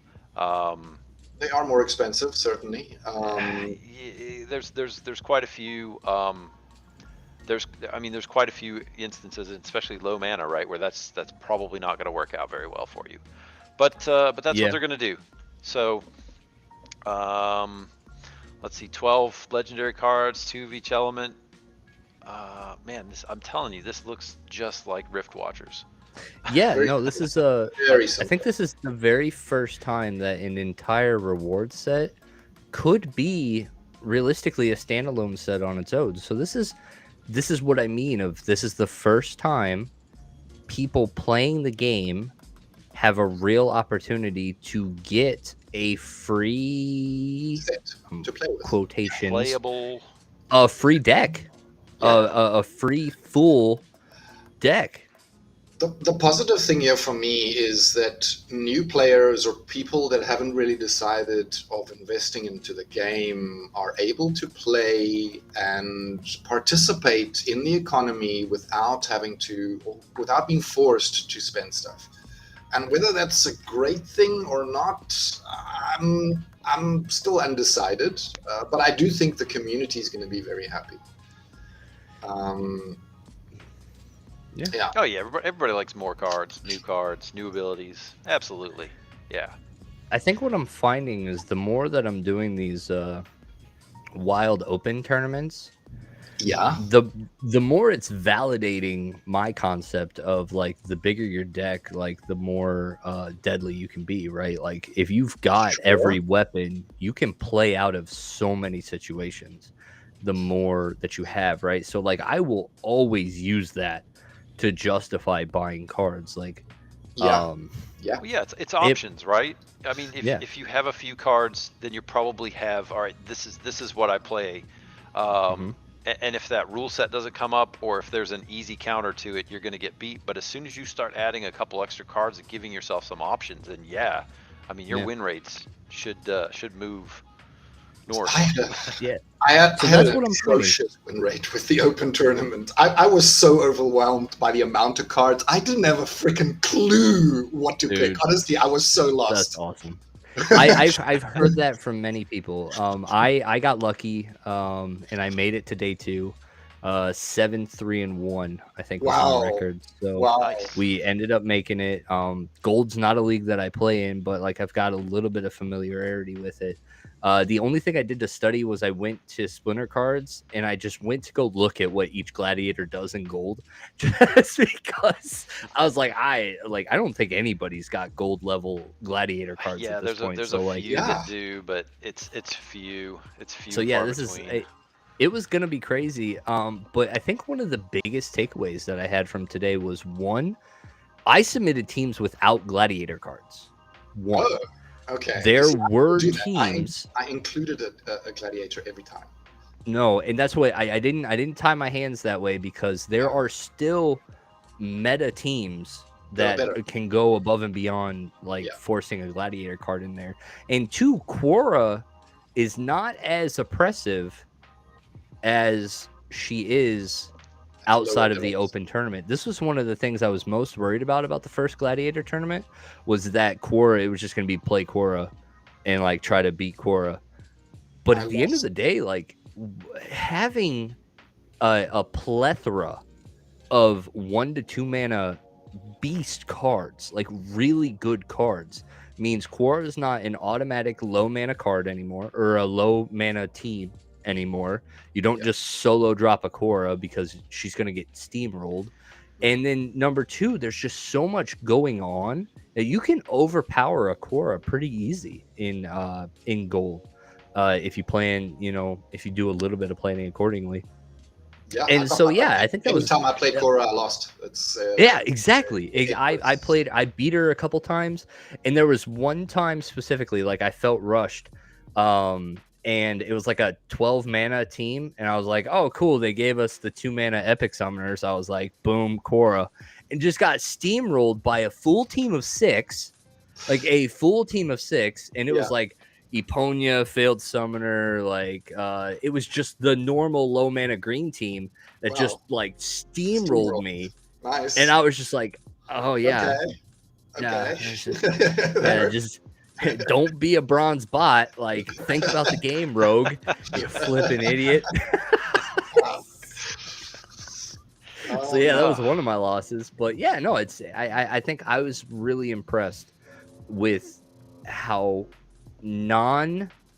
They are more expensive, certainly. There's quite a few. There's quite a few instances, especially low mana, right, where that's probably not going to work out very well for you. But that's what they're going to do. So, let's see, 12 legendary cards, 2 of each element. Man, I'm telling you, this looks just like Rift Watchers. Yeah, no, this is I think this is the very first time that an entire reward set could be realistically a standalone set on its own. So this is what I mean of this is the first time people playing the game have a real opportunity to get a free set to play with. Quotations playable a free deck. A free full deck. The positive thing here for me is that new players or people that haven't really decided of investing into the game are able to play and participate in the economy without being forced to spend stuff. And whether that's a great thing or not, I'm still undecided. But I do think the community is going to be very happy. Yeah. Oh yeah, everybody likes more cards, new abilities. Absolutely. Yeah. I think what I'm finding is the more that I'm doing these wild open tournaments, the more it's validating my concept of like the bigger your deck, like the more deadly you can be, right? Like if you've got every weapon, you can play out of so many situations the more that you have, right? So like I will always use that to justify buying cards. Like it's options, right? I mean, if you have a few cards, then you probably have, all right, this is what I play. And if that rule set doesn't come up, or if there's an easy counter to it, you're going to get beat. But as soon as you start adding a couple extra cards and giving yourself some options, then I mean, your win rates should move north. I had an atrocious win rate with the open tournament. I was so overwhelmed by the amount of cards. I didn't have a freaking clue what to pick. Honestly, I was so lost. That's awesome. I've heard that from many people. I got lucky, and I made it to day 2. 7-3-1, I think was Wow. my record. So Wow. Nice. we ended up making it. Gold's not a league that I play in, but like I've got a little bit of familiarity with it. The only thing I did to study was I went to Splinter Cards and I just went to go look at what each gladiator does in Gold, just because I was like, I don't think anybody's got gold level gladiator cards Yeah, at this point. there's So a like, few Yeah. that do, but it's few. It's few so and yeah, far this is between. it was gonna be crazy. But I think one of the biggest takeaways that I had from today was one, I submitted teams without gladiator cards. One. Oh, okay. There See, I were do that. teams. I included a gladiator every time. No, and that's why I didn't tie my hands that way, because there Yeah. are still meta teams That are that better. can go above and beyond, like Yeah. forcing a gladiator card in there. And two, Quora is not as oppressive as she is outside of the levels. open tournament. This was one of the things I was most worried about the first gladiator tournament, was that Quora, it was just going to be play Quora and like try to beat Quora. But I at the end of lost. the day, like having a plethora of 1 to 2 mana beast cards, like really good cards, means Quora is not an automatic low mana card anymore, or a low mana team anymore. You don't Yeah. just solo drop a Quora because she's going to get steamrolled. And then number two, there's just so much going on that you can overpower a Quora pretty easy in Gold, if you plan, if you do a little bit of planning accordingly. Yeah. And so yeah, I think that was anytime I played Cora, I lost. It's yeah, exactly. it I beat her a couple times, and there was one time specifically, like I felt rushed, and it was like a 12 mana team, and I was like, oh cool, they gave us the 2 mana epic summoners. I was like, boom, Cora, and just got steamrolled by a full team of 6, like a full team of 6, and it was like Eponia, failed summoner, like it was just the normal low mana green team that just like steamrolled me. Nice. And I was just like, oh yeah. Okay. Yeah, just don't be a bronze bot. Like, think about the game, Rogue. You flipping idiot. So yeah, that was one of my losses. But yeah, no, I think I was really impressed with how non-broken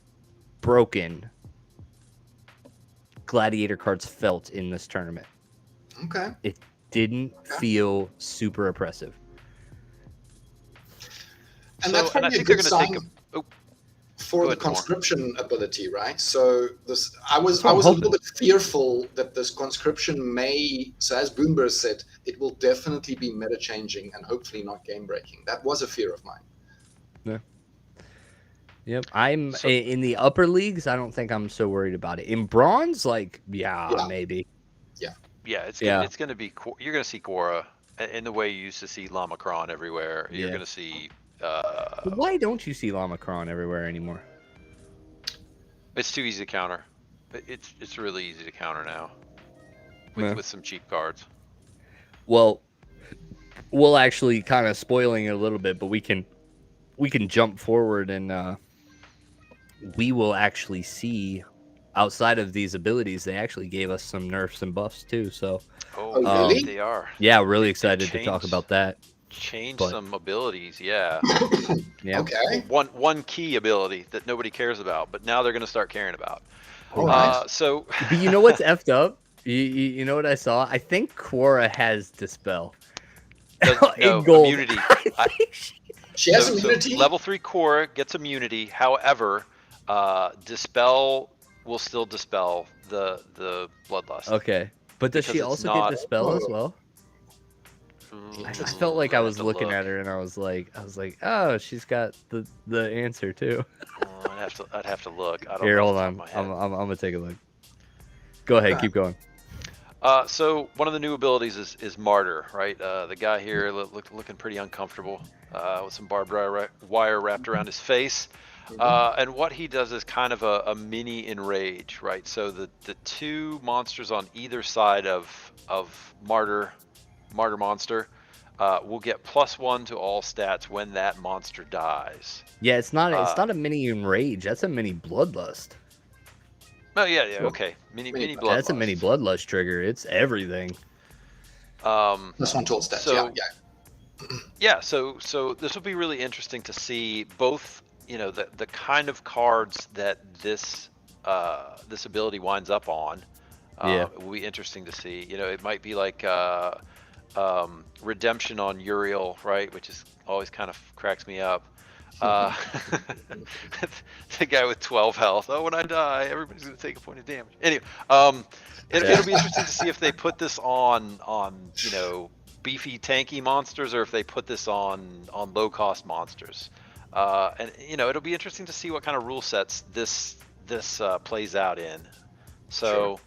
gladiator cards felt in this tournament. Okay. It didn't feel super oppressive. And that's probably I think a good they're going sign to take for the conscription ability, right? So this, I was a little bit fearful that this conscription may, so as Boomber said, it will definitely be meta changing and hopefully not game breaking. That was a fear of mine. Yeah. Yep. I'm in the upper leagues. I don't think I'm so worried about it. In bronze, like, maybe. Yeah, it's going to be. You're going to see Quora in the way you used to see Lamacron everywhere. You're going to see. Why don't you see Lamacron everywhere anymore? It's too easy to counter. It's really easy to counter now with some cheap cards. Well, we'll actually kind of spoiling it a little bit, but we can jump forward and we will actually see. Outside of these abilities, they actually gave us some nerfs and buffs too. So, really? They are. Yeah, really excited to talk about that. Change some abilities, yeah. Yeah. Okay. One key ability that nobody cares about, but now they're going to start caring about. So, but you know what's effed up? You know what I saw? I think Quora has Dispel. No, Gold. immunity. She has immunity. So level 3 Quora gets immunity. However, Dispel will still dispel the bloodlust. Okay, but does she also get Dispel as well? I felt like I was looking at her and I was like, oh, she's got the answer too. I'd have to look. I don't Here, know hold on. I'm gonna take a look. Go ahead, keep going. So one of the new abilities is Martyr, right? The guy here looking pretty uncomfortable with some barbed wire wrapped around his face. And what he does is kind of a mini enrage, right? So the 2 monsters on either side of Martyr monster will get +1 to all stats when that monster dies. Yeah, it's not a mini enrage. That's a mini bloodlust. Oh yeah, yeah, Sure. okay. Mini Mini bloodlust. That's a mini bloodlust trigger. It's everything. Plus one total stats. So Yeah. yeah, so this will be really interesting to see both, you know, the kind of cards that this this ability winds up on. Yeah. It will be interesting to see. You know, it might be like redemption on Uriel, right? Which is always kind of cracks me up. The guy with 12 health. Oh, when I die, everybody's gonna take a point of damage. Anyway, it'll be interesting to see if they put this on you know, beefy tanky monsters, or if they put this on low cost monsters. And you know, it'll be interesting to see what kind of rule sets this plays out in. So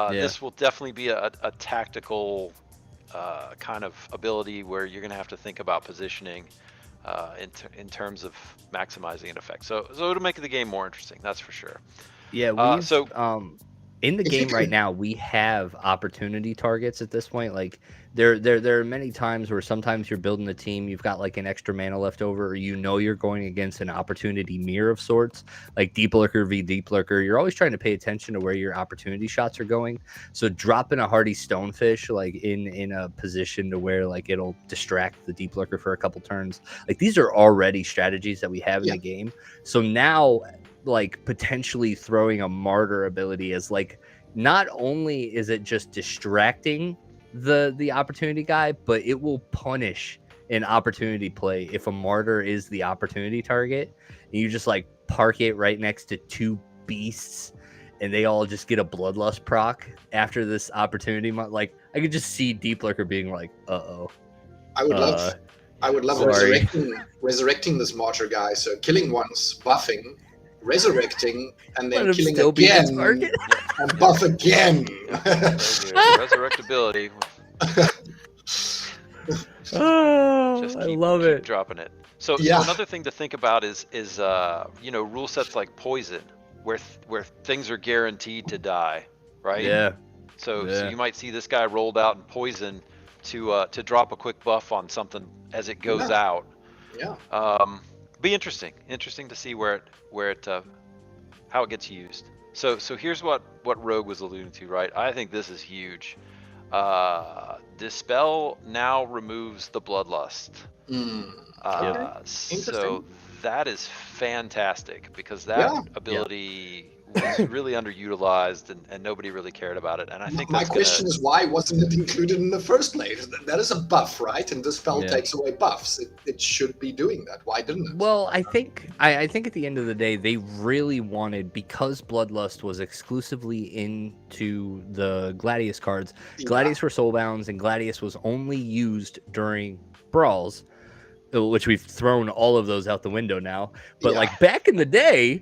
this will definitely be a tactical kind of ability where you're going to have to think about positioning in terms of maximizing an effect. So it'll make the game more interesting, that's for sure. Yeah, we've So in the game right now, we have opportunity targets at this point. Like there are many times where sometimes you're building a team, you've got like an extra mana left over, or you know you're going against an opportunity mirror of sorts, like Deep Lurker v Deep Lurker. You're always trying to pay attention to where your opportunity shots are going. So dropping a hardy stonefish like in a position to where like it'll distract the Deep Lurker for a couple turns. Like these are already strategies that we have in the game. So now, like potentially throwing a martyr ability as like, not only is it just distracting the opportunity guy, but it will punish an opportunity play if a martyr is the opportunity target and you just like park it right next to two beasts and they all just get a bloodlust proc after this opportunity. Like I could just see Deep Lurker being like, I would love resurrecting this martyr guy. So killing once, buffing, resurrecting, and then killing again and buff again. Resurrectability. Just I love it. Keep dropping it. So another thing to think about is you know, rule sets like poison, where things are guaranteed to die, right? Yeah. So you might see this guy rolled out in poison to drop a quick buff on something as it goes out. Yeah. Be interesting to see where it how it gets used. So here's what Rogue was alluding to, right? I think this is huge. Dispel now removes the bloodlust. So that is fantastic, because that ability was really underutilized and nobody really cared about it. And I think my question is, why wasn't it included in the first place? That is a buff, right? And Dispel takes away buffs. It should be doing that. Why didn't it? Well, I think at the end of the day, they really wanted, because Bloodlust was exclusively into the Gladius cards. Gladius were soulbounds, and Gladius was only used during brawls, which we've thrown all of those out the window now. But like back in the day,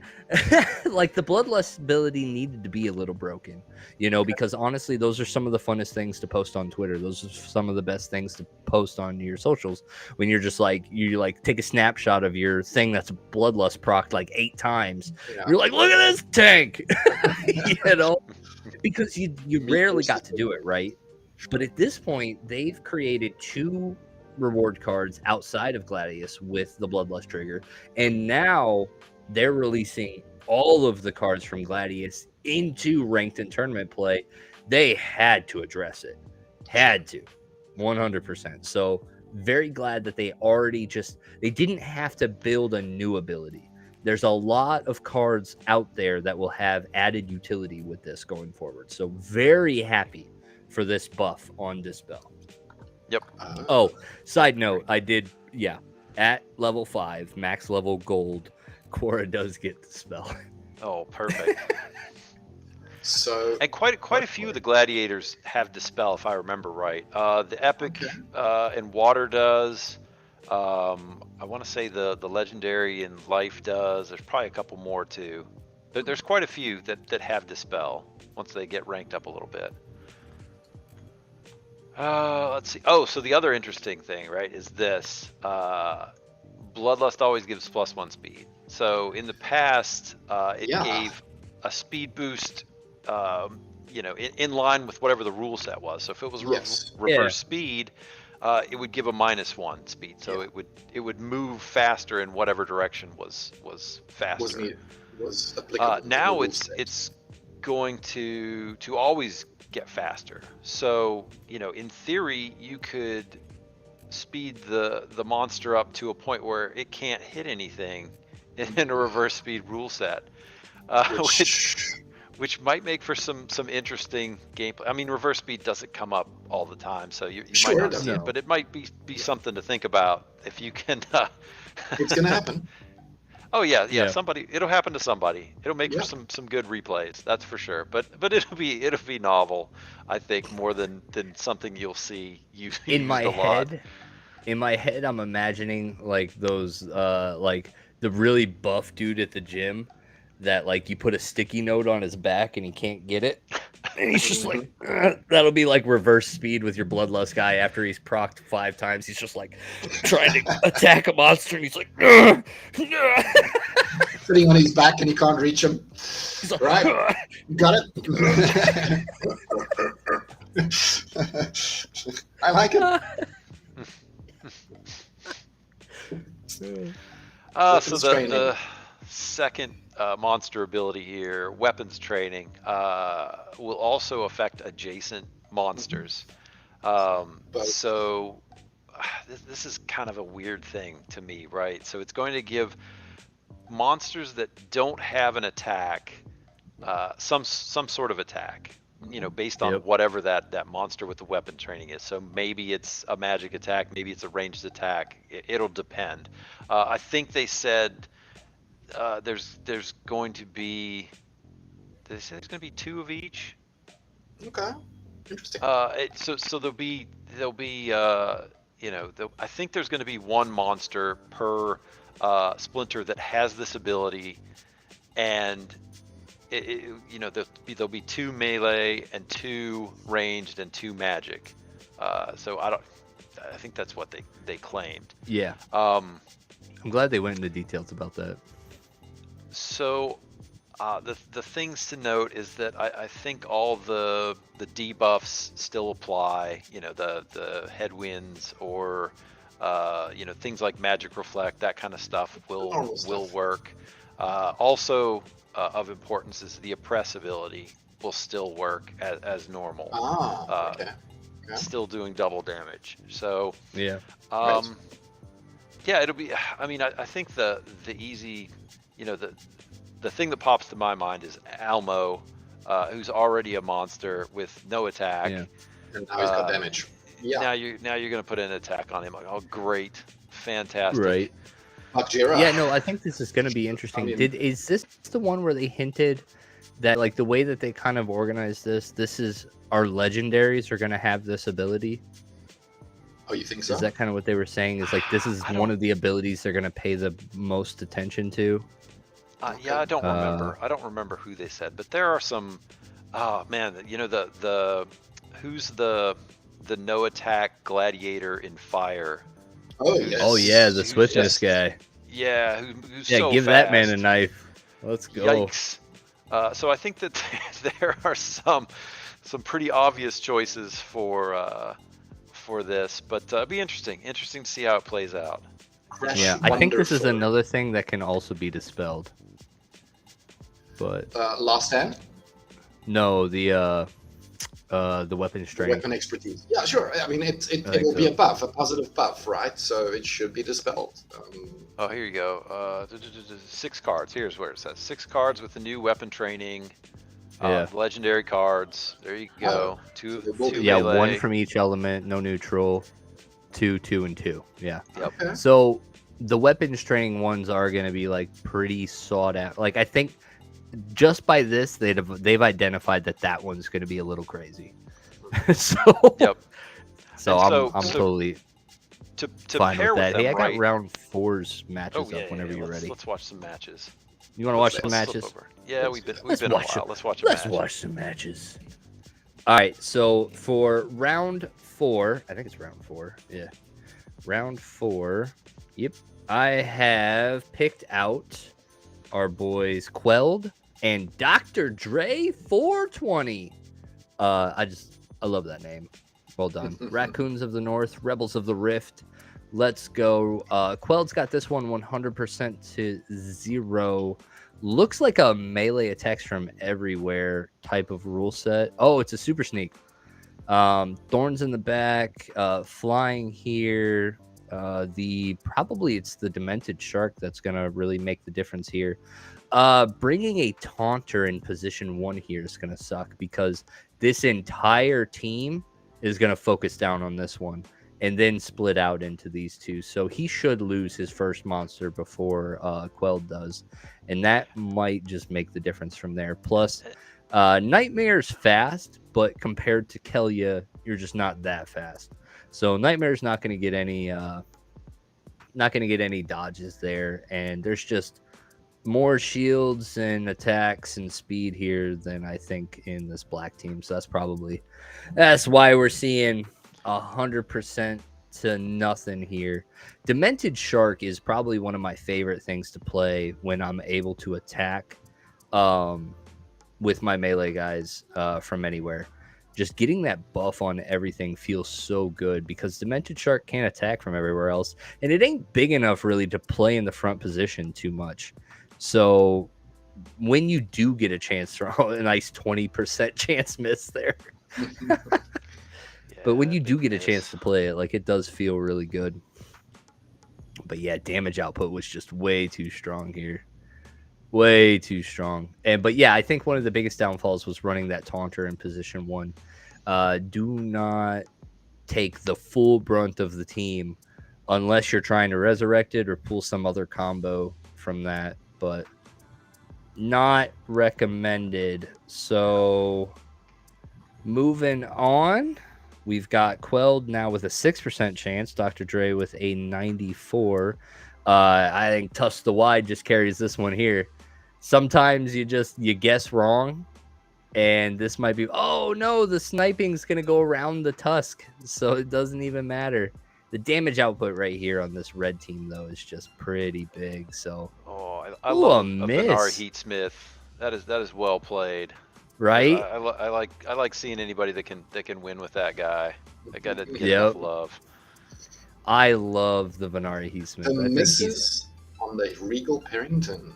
like the Bloodlust ability needed to be a little broken, you know, because honestly, those are some of the funnest things to post on Twitter. Those are some of the best things to post on your socials, when you're just like, you like take a snapshot of your thing that's Bloodlust proc like 8 times. You're like, look at this tank, you know, because you rarely got to do it, right? But at this point, they've created 2 reward cards outside of Gladius with the Bloodlust trigger, and now they're releasing all of the cards from Gladius into ranked and tournament play. They had to address it, 100%. So very glad that they didn't have to build a new ability. There's a lot of cards out there that will have added utility with this going forward. So very happy for this buff on Dispel. Yep. Oh, side note, I did, at level 5, max level gold, Quora does get the spell. Oh, perfect. So, and quite a few of the gladiators have Dispel, if I remember right. The Epic and Water does. I want to say the Legendary and Life does. There's probably a couple more too. There's quite a few that have Dispel once they get ranked up a little bit. Let's see. Oh, so the other interesting thing, right, is this. Bloodlust always gives +1 speed. So in the past, it gave a speed boost, you know, in line with whatever the rule set was. So if it was reverse speed, it would give a -1 speed. So it would move faster in whatever direction was faster. Was applicable now it's going to always get faster. So, you know, in theory, you could speed the monster up to a point where it can't hit anything in a reverse speed rule set, which might make for some interesting gameplay. I mean, reverse speed doesn't come up all the time, so you might not see it, but it might be something to think about if you can. It's gonna happen. Oh yeah. It'll happen to somebody. It'll make for some good replays, that's for sure. But it'll be novel, I think, more than something you'll see used In my a lot. In my head, I'm imagining like those like the really buff dude at the gym that like you put a sticky note on his back and he can't get it. And he's just like, that'll be like reverse speed with your bloodlust guy after he's procced 5 times. He's just like trying to attack a monster and he's like, sitting on his back and he can't reach him. like, Right? Got it? I like it. So the second monster ability here, weapons training, will also affect adjacent monsters. So this is kind of a weird thing to me, right? So it's going to give monsters that don't have an attack some sort of attack, you know, based on whatever that monster with the weapon training is. So maybe it's a magic attack, maybe it's a ranged attack. It'll depend. I think they said there's going to be. Did they say there's going to be 2 of each? Okay, interesting. So there'll be you know, I think there's going to be 1 monster per splinter that has this ability, and you know, there'll be 2 melee and 2 ranged and 2 magic. So I think that's what they claimed. Yeah. I'm glad they went into details about that. So the things to note is that I think all the debuffs still apply. You know, the headwinds or you know, things like magic reflect, that kind of stuff will work. Also of importance is the oppress ability will still work as normal. Okay. Still doing double damage. So yeah. Yeah, it'll be. I mean, I think the easy, you know, the thing that pops to my mind is Almo, who's already a monster with no attack. Yeah. And now he's got damage. Yeah. Now you're gonna put an attack on him. Like, oh, great, fantastic. Right. Akjira. Yeah, no, I think this is going to be interesting. Is this the one where they hinted that like the way that they kind of organized this is our legendaries are going to have this ability? Oh, you think so? Is that kind of what they were saying? Is like this is one of the abilities they're going to pay the most attention to? Yeah, I don't remember. I don't remember who they said, but there are some. Oh man, you know who's the no attack gladiator in fire? Oh yes. Oh yeah, the swiftness guy. Yeah, who's yeah, so give fast. that man a knife. Let's go. Yikes. So I think that there are some pretty obvious choices for this, but it'll be interesting to see how it plays out. Yeah, I think this is another thing that can also be dispelled. But Last Stand? No, the weapon strength. Weapon expertise. Yeah, sure. I mean, it will be a buff, a positive buff, right? So it should be dispelled. Oh, here you go. 6 cards. Here's where it says 6 cards with the new weapon training. Legendary cards. There you go. Two yeah, melee. 1 from each element, no neutral. 2, 2, and 2. Yeah. Yep. Okay. So the weapons training ones are going to be like pretty sought out. Like I think just by this, they've identified that one's going to be a little crazy. So yep. So I'm totally to fine pair with that. Them, hey, I got right? round 4's matches up whenever you're ready. Let's watch some matches. You want to watch some matches? Yeah, we've been a while. Let's watch a match. Let's watch some matches. All right, so for round 4, I think it's round 4. Yeah, round 4. Yep, I have picked out our boys Quelled and Dr. Dre 420. I love that name. Well done. Raccoons of the North, Rebels of the Rift, Let's go. Quelled's got this one 100% to 0. Looks like a melee attacks from everywhere type of rule set. Oh, it's a super sneak. Thorns in the back, flying here. Probably it's the Demented Shark that's gonna really make the difference here. Bringing a Taunter in position 1 here is gonna suck because this entire team is gonna focus down on this one and then split out into these two. So he should lose his first monster before Quelled does, and that might just make the difference from there. Plus, Nightmare's fast, but compared to Kelia, you're just not that fast. So Nightmare's not going to get any dodges there, and there's just more shields and attacks and speed here than I think in this black team. So that's why we're seeing 100% to nothing here. Demented Shark is probably one of my favorite things to play when I'm able to attack with my melee guys from anywhere. Just getting that buff on everything feels so good because Demented Shark can't attack from everywhere else, and it ain't big enough really to play in the front position too much. So when you do get a chance to a nice 20% chance miss there. But when you do get a chance to play it, like, it does feel really good. But yeah, damage output was just way too strong here. Way too strong. But yeah, I think one of the biggest downfalls was running that Taunter in position 1. Do not take the full brunt of the team unless you're trying to resurrect it or pull some other combo from that. But not recommended. So moving on, we've got Quelled now with a 6% chance. Dr. Dre with a 94. I think Tusk the Wide just carries this one here. Sometimes you guess wrong, and this might be, oh no, the sniping's gonna go around the Tusk, so it doesn't even matter. The damage output right here on this red team though is just pretty big. So I love a Benar Heatsmith. That is well played. Right? I like seeing anybody that can win with that guy. That guy doesn't get enough love. I love the Venari Heatsmith. The misses on the Regal Parrington.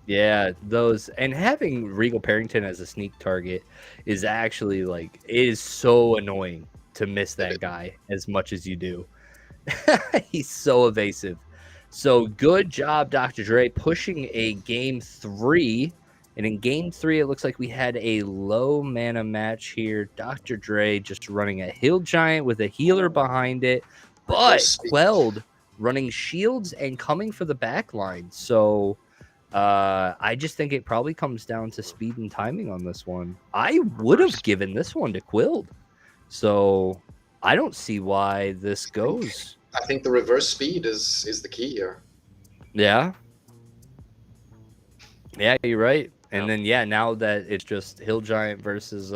Yeah, those, and having Regal Parrington as a sneak target is actually it is so annoying to miss that guy as much as you do. He's so evasive. So good job, Dr. Dre, pushing a game 3. And in game 3, it looks like we had a low mana match here. Dr. Dre just running a Hill Giant with a healer behind it, but Quelled running shields and coming for the back line. So I just think it probably comes down to speed and timing on this one. I would have given this one to Quilled. So I don't see why this goes. I think the reverse speed is the key here. Yeah. Yeah, you're right. And then now that it's just Hill Giant versus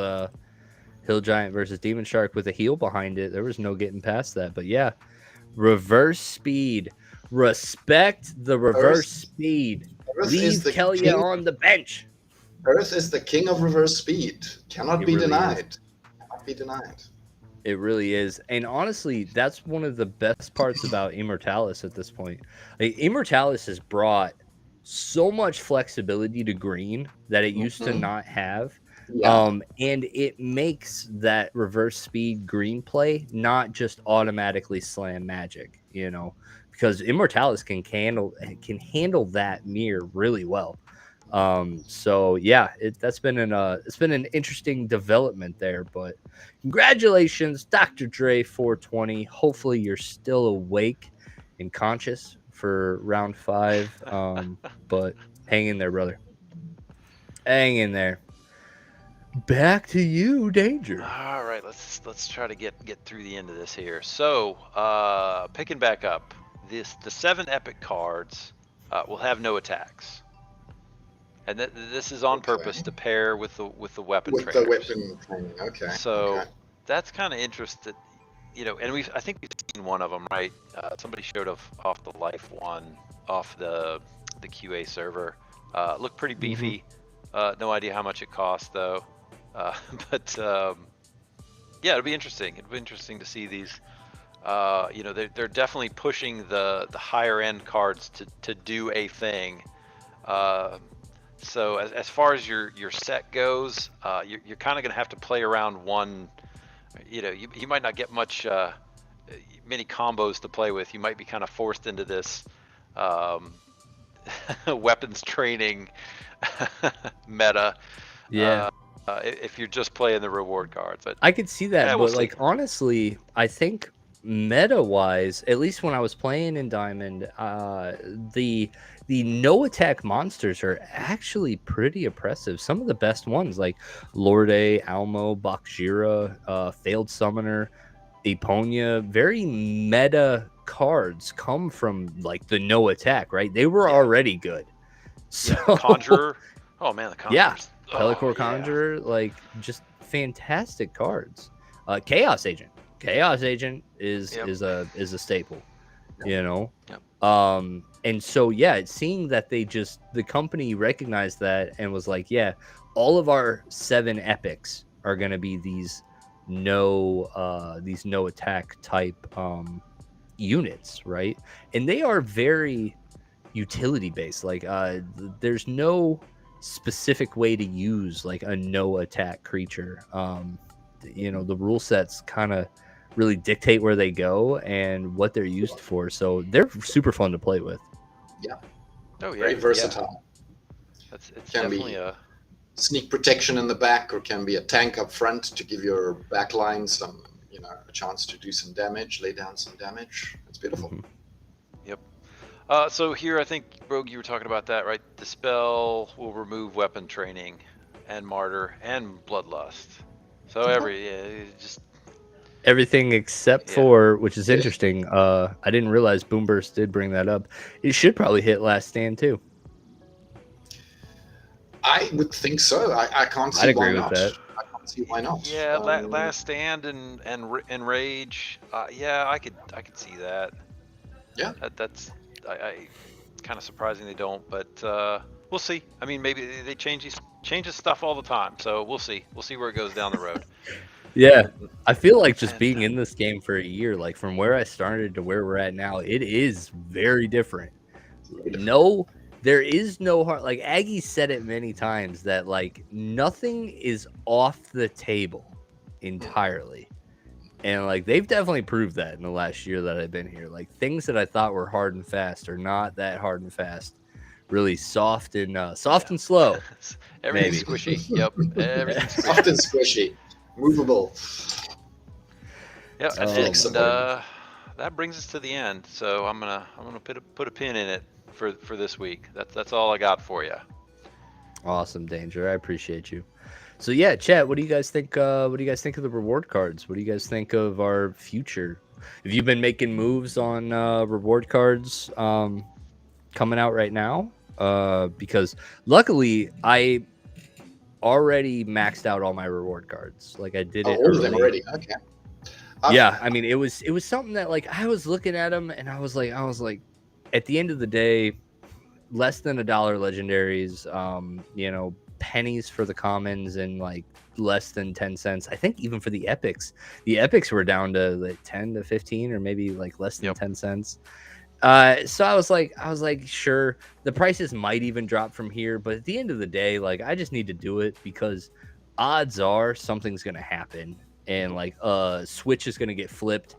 Demon Shark with a heal behind it, there was no getting past that. But yeah, reverse speed. Respect the reverse speed. Leave Kelia on the bench. Earth is the king of reverse speed. Cannot be denied. Cannot be denied. It really is. And honestly, that's one of the best parts about Immortalis at this point. Immortalis has brought so much flexibility to green that it used to not have. And it makes that reverse speed green play not just automatically slam magic, because Immortalis can handle that mirror really well. So yeah, it's been an interesting development there, but congratulations, Dr. Dre 420. Hopefully you're still awake and conscious for round 5. But hang in there, brother. Hang in there. Back to you, Danger. All right, let's try to get through the end of this here. So, picking back up, the 7 epic cards will have no attacks. And this is on purpose to pair with the weapon trainers. The weapon training, okay. So that's kind of interesting, and I think we've seen one of them, right? Somebody showed off the life one off the QA server. Looked pretty beefy. No idea how much it cost though. But yeah, it'll be interesting. It'll be interesting to see these You know, they're definitely pushing the higher end cards to do a thing. So as far as your set goes, you're kind of going to have to play around one. You know, you might not get many combos to play with. You might be kind of forced into this weapons training meta. Yeah. If you're just playing the reward cards, but I could see that, we'll but like see. honestly, I think meta wise, at least when I was playing in Diamond, the no attack monsters are actually pretty oppressive. Some of the best ones like Lorde, Almo, Bakjira, Failed Summoner, Eponia, very meta cards come from like the no attack, right? They were Yeah. already good. So Yeah, the Conjurer. Oh man, the yeah, Conjurers. Pellicor Conjurer, like just fantastic cards. Chaos Agent is Yep. is a staple, you know. Yep. And so yeah, seeing that the company recognized that and was like, yeah, all of our 7 epics are gonna be these no attack type units, right? And they are very utility based. Like there's no specific way to use like a no attack creature. You know, the rule sets kind of really dictate where they go and what they're used for, so they're super fun to play with. Yeah. Oh yeah. Very versatile. It's Can definitely be a sneak protection in the back, or can be a tank up front to give your back line some, a chance to do some damage, lay down some damage. It's beautiful. Mhm. Yep. So here, I think, Rogue, you were talking about that, right? The spell will remove weapon training and martyr and bloodlust. So just Everything except Yeah. for, which is Yeah. interesting, I didn't realize Boomburst did bring that up. It should probably hit Last Stand too. I would think so. I can't see I'd agree why with not. that. I can't see why not. Yeah, last stand and rage. Yeah, I could see that. Yeah. That's it's kind of surprising they don't, but we'll see. I mean, maybe they changes stuff all the time, so we'll see. We'll see where it goes down the road. Yeah, I feel like just And, being in this game for a year, like from where I started to where we're at now, it is very different. No, there is no hard. Like Aggie said it many times that like nothing is off the table entirely, and like they've definitely proved that in the last year that I've been here. Like things that I thought were hard and fast are not that hard and fast. Really soft and and slow. Everything's Maybe. squishy. Yep, everything's squishy. Soft and squishy, movable. Yeah, Oh, and my that brings us to the end. So I'm gonna put a pin in it for this week. That's all I got for you. Awesome, Danger. I appreciate you. So yeah, chat. What do you guys think? What do you guys think of the reward cards? What do you guys think of our future? Have you been making moves on reward cards coming out right now? Because luckily I already maxed out all my reward cards. Like I did it All of them early. already. Okay. Yeah, I mean it was something that like I was looking at them and I was like, at the end of the day, less than $1 legendaries, you know, pennies for the commons and like less than 10 cents. I think even for the epics were down to like 10 to 15 or maybe like less than 10 cents. So I was like, sure, the prices might even drop from here, but at the end of the day, like I just need to do it because odds are something's gonna happen and like switch is gonna get flipped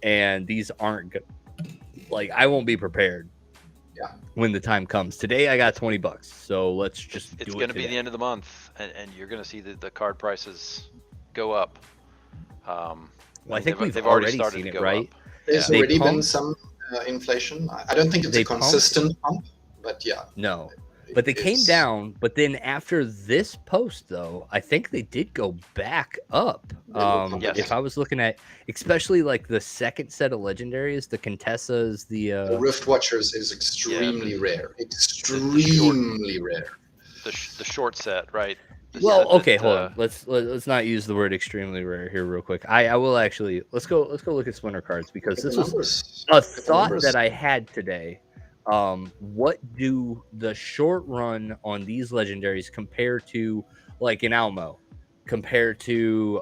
and these aren't good. Like I won't be prepared. Yeah. When the time comes. Today I got $20, so let's just It's do going it to be the end of the month, and you're going to see the card prices go up. Well, I think they've already started seen to it, go right? up. There's They already been pumped- some inflation. I don't think it's They a consistent pump, but yeah. No, but they came down. But then after this post, though, I think they did go back up. Yes. If I was looking at, especially like the second set of legendaries, the Contessas, The Rift Watchers is extremely rare. Extremely rare. The short set, right? Well, okay, hold on. Let's not use the word extremely rare here, real quick. I will actually let's go look at Splinter cards because this was a thought that I had today. What do the short run on these legendaries compare to like an Almo, compared to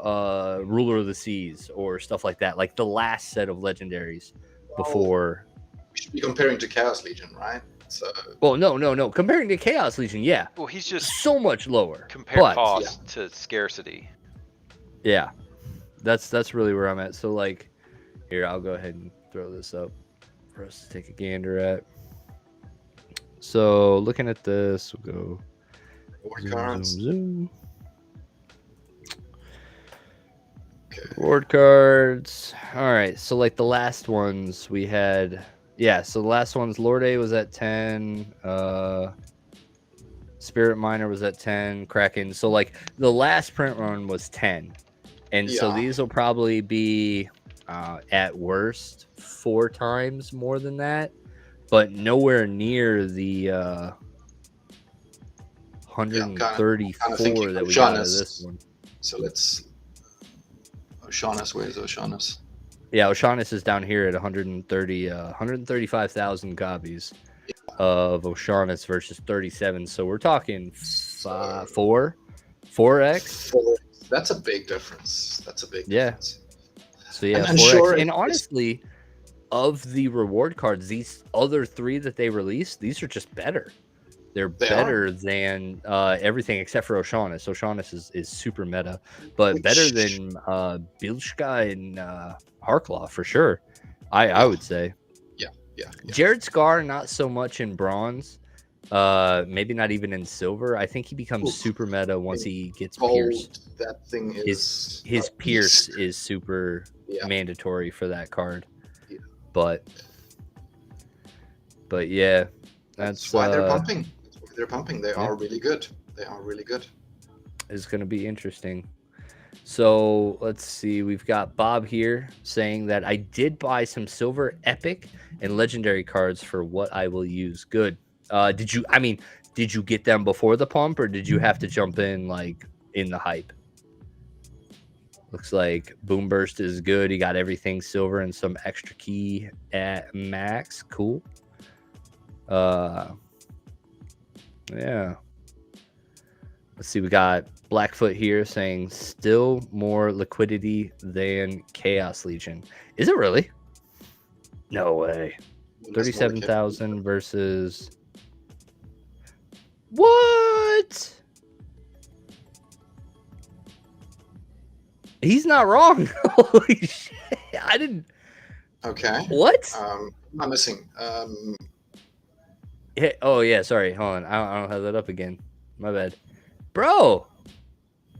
Ruler of the Seas or stuff like that, like the last set of legendaries before. We should be comparing to Chaos Legion, right? So. Well, no. Comparing to Chaos Legion, yeah. Well, he's just so much lower. compare cost to scarcity. Yeah, that's really where I'm at. So like, here, I'll go ahead and throw this up for us to take a gander at. So looking at this, we'll go zoom. Okay. Reward cards. All right, so like the last ones we had, so the last ones, Lord A was at 10, Spirit Miner was at 10, Kraken. So like the last print run was 10, and so these will probably be at worst 4 times more than that, but nowhere near the 134 that we got out of this one. So let's. Oceanus, where's Oceanus? Yeah, Oceanus is down here at 135,000 copies of Oceanus versus 37. So we're talking 4x. That's a big difference. Difference. So yeah, and 4x. sure, and honestly, of the reward cards, these other 3 that they released, these are just better. They're better than everything except for Oceanus. Oceanus is super meta, but better than Bilshka and Harklaw for sure. I would say. Yeah. Jared Scar, not so much in bronze. Maybe not even in silver. I think he becomes super meta once he gets Pierce. That thing is his Pierce is super mandatory for that card. Yeah. But yeah, that's why they're pumping. They are really good. It's going to be interesting. So let's see. We've got Bob here saying that I did buy some silver epic and legendary cards for what I will use. Good. Did you get them before the pump, or did you have to jump in like in the hype? Looks like Boom Burst is good. He got everything silver and some extra key at max. Cool. Yeah. Let's see. We got Blackfoot here saying still more liquidity than Chaos Legion. Is it really? No way. 37,000 versus. What? He's not wrong. Holy shit. I didn't. Okay. What? I'm missing. Oh, yeah. Sorry. Hold on. I don't have that up again. My bad. Bro.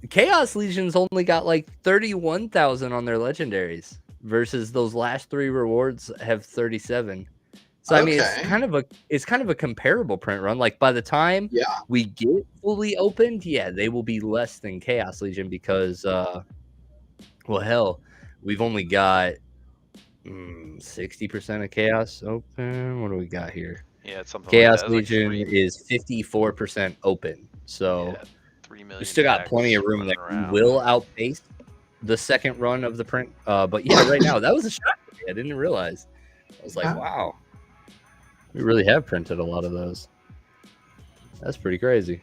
Chaos Legion's only got like 31,000 on their legendaries versus those last 3 rewards have 37. So I mean, it's kind of a comparable print run. Like by the time we get fully opened, they will be less than Chaos Legion because, well, hell, we've only got 60% of Chaos open. What do we got here? Yeah, it's something. Chaos like Legion is 54% open. So 3 million. We still got plenty of room that we will outpace the second run of the print. But yeah, right now that was a shock to me. I didn't realize. I was like, wow, we really have printed a lot of those. That's pretty crazy.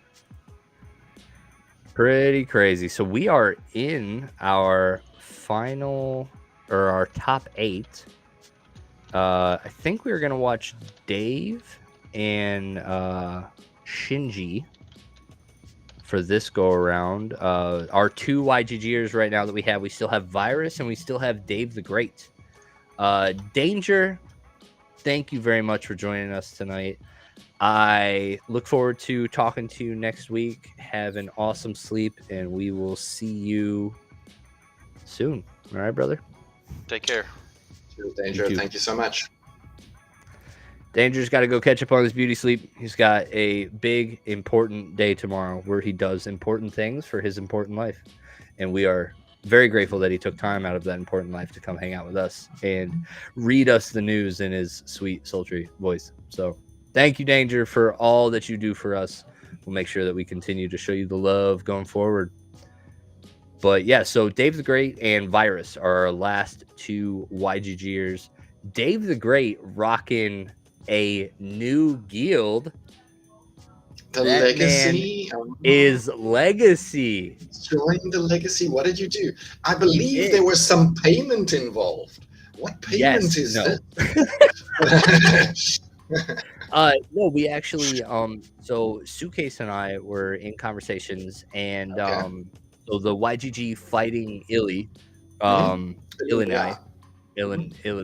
Pretty crazy. So we are in our final or our top 8. I think we're gonna watch Dave and Shinji for this go around. Our 2 YGGers right now that we have, we still have Virus and we still have Dave the Great. Danger, thank you very much for joining us tonight. I look forward to talking to you next week. Have an awesome sleep, and we will see you soon. All right, brother? Take care. Danger, thank you so much. Danger's got to go catch up on his beauty sleep. He's got a big, important day tomorrow where he does important things for his important life. And we are very grateful that he took time out of that important life to come hang out with us and read us the news in his sweet, sultry voice. So thank you, Danger, for all that you do for us. We'll make sure that we continue to show you the love going forward. But yeah, so Dave the Great and Virus are our last 2 YGGers. Dave the Great rocking a new guild. The That man legacy is legacy. join the legacy. What did you do? I He believe did. there was some payment involved. What payment Yes, is no. this? No, we actually so Suitcase and I were in conversations, and Okay. so the YGG fighting Illy, Mhm. Illinois, Yeah.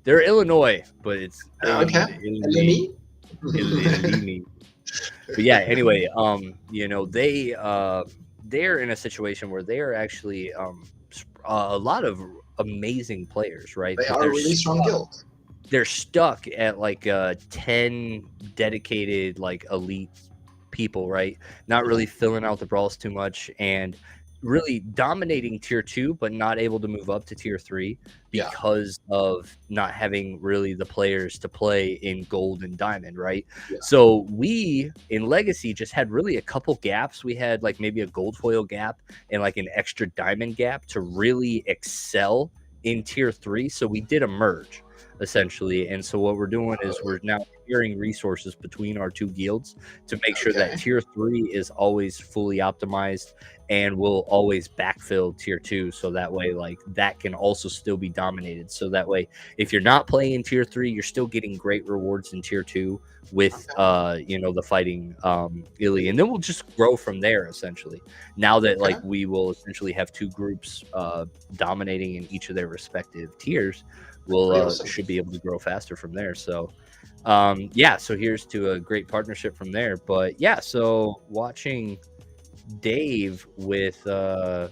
they're Illinois, but it's Okay. Illinois, Eleni? Illinois. But yeah, anyway, you know, they're in a situation where they are actually a lot of amazing players, right? They But are a really strong guild. they're stuck at like 10 dedicated like elite people, right? Not really filling out the brawls too much and really dominating tier 2 but not able to move up to tier 3 Yeah. because of not having really the players to play in gold and diamond, right? Yeah. So we in legacy just had really a couple gaps. We had like maybe a gold foil gap and like an extra diamond gap to really excel in tier 3. So we did a merge essentially, and so what we're doing is we're now sharing resources between our two guilds to make sure that tier 3 is always fully optimized and will always backfill tier 2, so that way like that can also still be dominated. So that way if you're not playing in tier 3, you're still getting great rewards in tier 2 with you know, the fighting Illy, and then we'll just grow from there essentially. Now that like we will essentially have two groups dominating in each of their respective tiers, we'll should be able to grow faster from there. So yeah, so here's to a great partnership from there. But yeah, so watching Dave with the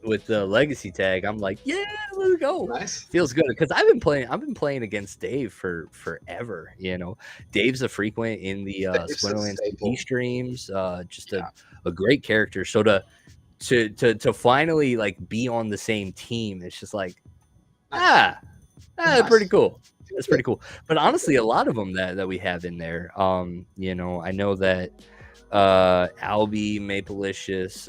legacy tag, I'm like, yeah, let's go. Nice. Feels good because I've been playing against Dave for forever. You know, Dave's a frequent in the Splinterlands TV streams. Just a great character. So to finally like be on the same team, it's just like nice. Pretty cool. That's pretty cool. But honestly, a lot of them that we have in there, you know, I know that Albie, Mapleicious,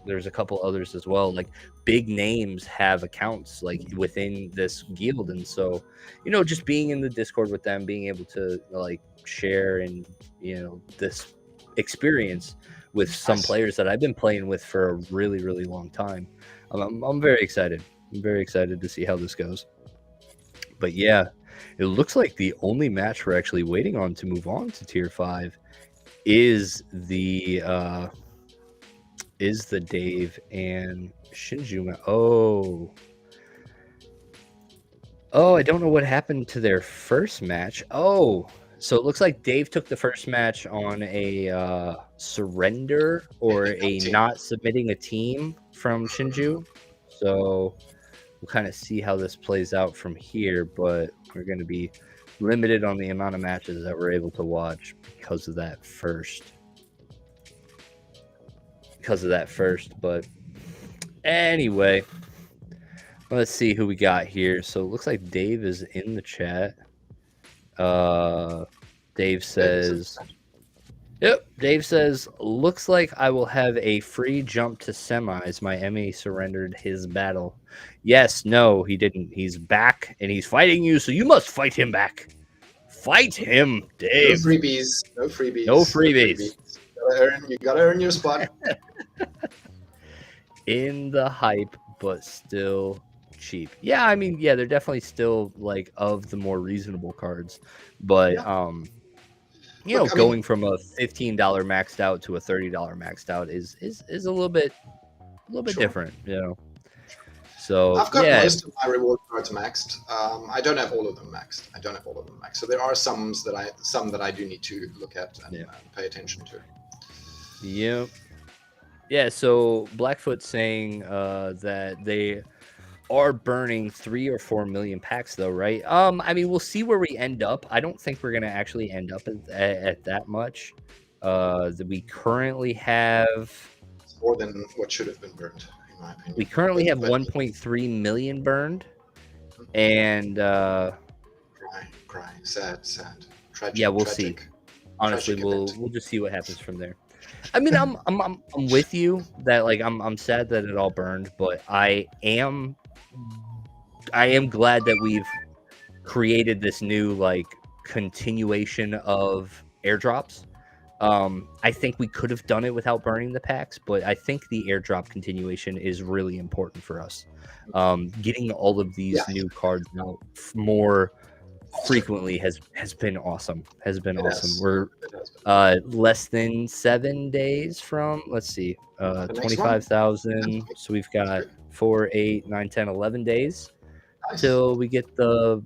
there's a couple others as well. Like big names have accounts like within this guild, and so you know, just being in the Discord with them, being able to like share and you know this experience with some players that I've been playing with for a really really long time. I'm very excited. I'm very excited to see how this goes. But yeah, it looks like the only match we're actually waiting on to move on to tier 5 is the Dave and Shinju. Oh, I don't know what happened to their first match. Oh, so it looks like Dave took the first match on a surrender or a not submitting a team from Shinju. So we'll kind of see how this plays out from here, but we're going to be limited on the amount of matches that we're able to watch because of that first. But anyway, let's see who we got here. So it looks like Dave is in the chat. Dave says, yep, Dave says, looks like I will have a free jump to semis. My MA surrendered his battle. Yes, no, he didn't. He's back and he's fighting you, so you must fight him back. Fight him, Dave. No freebies. No freebies. No freebies. You gotta earn your spot. In the hype, but still cheap. Yeah, I mean, yeah, they're definitely still like of the more reasonable cards, but you know, going from a $15 maxed out to a $30 maxed out is a little bit different, you know. So I've got most of my reward cards maxed. I don't have all of them maxed. So there are some that I do need to look at and pay attention to. Yep. Yeah, so Blackfoot's saying that they are burning 3 or 4 million packs though, right? I mean, we'll see where we end up. I don't think we're gonna actually end up at that much. That we currently have more than what should have been burned, in my opinion. We currently have 1.3 million burned, and cry, sad, tragic. Yeah, we'll see. Honestly, we'll just see what happens from there. I mean, I'm with you that like I'm sad that it all burned, but I am glad that we've created this new like continuation of airdrops. I think we could have done it without burning the packs, but I think the airdrop continuation is really important for us. Getting all of these new cards out more frequently has been awesome. We're less than 7 days from, let's see, 25,000. So we've got 4, 8, 9, 10, 11 days till we get the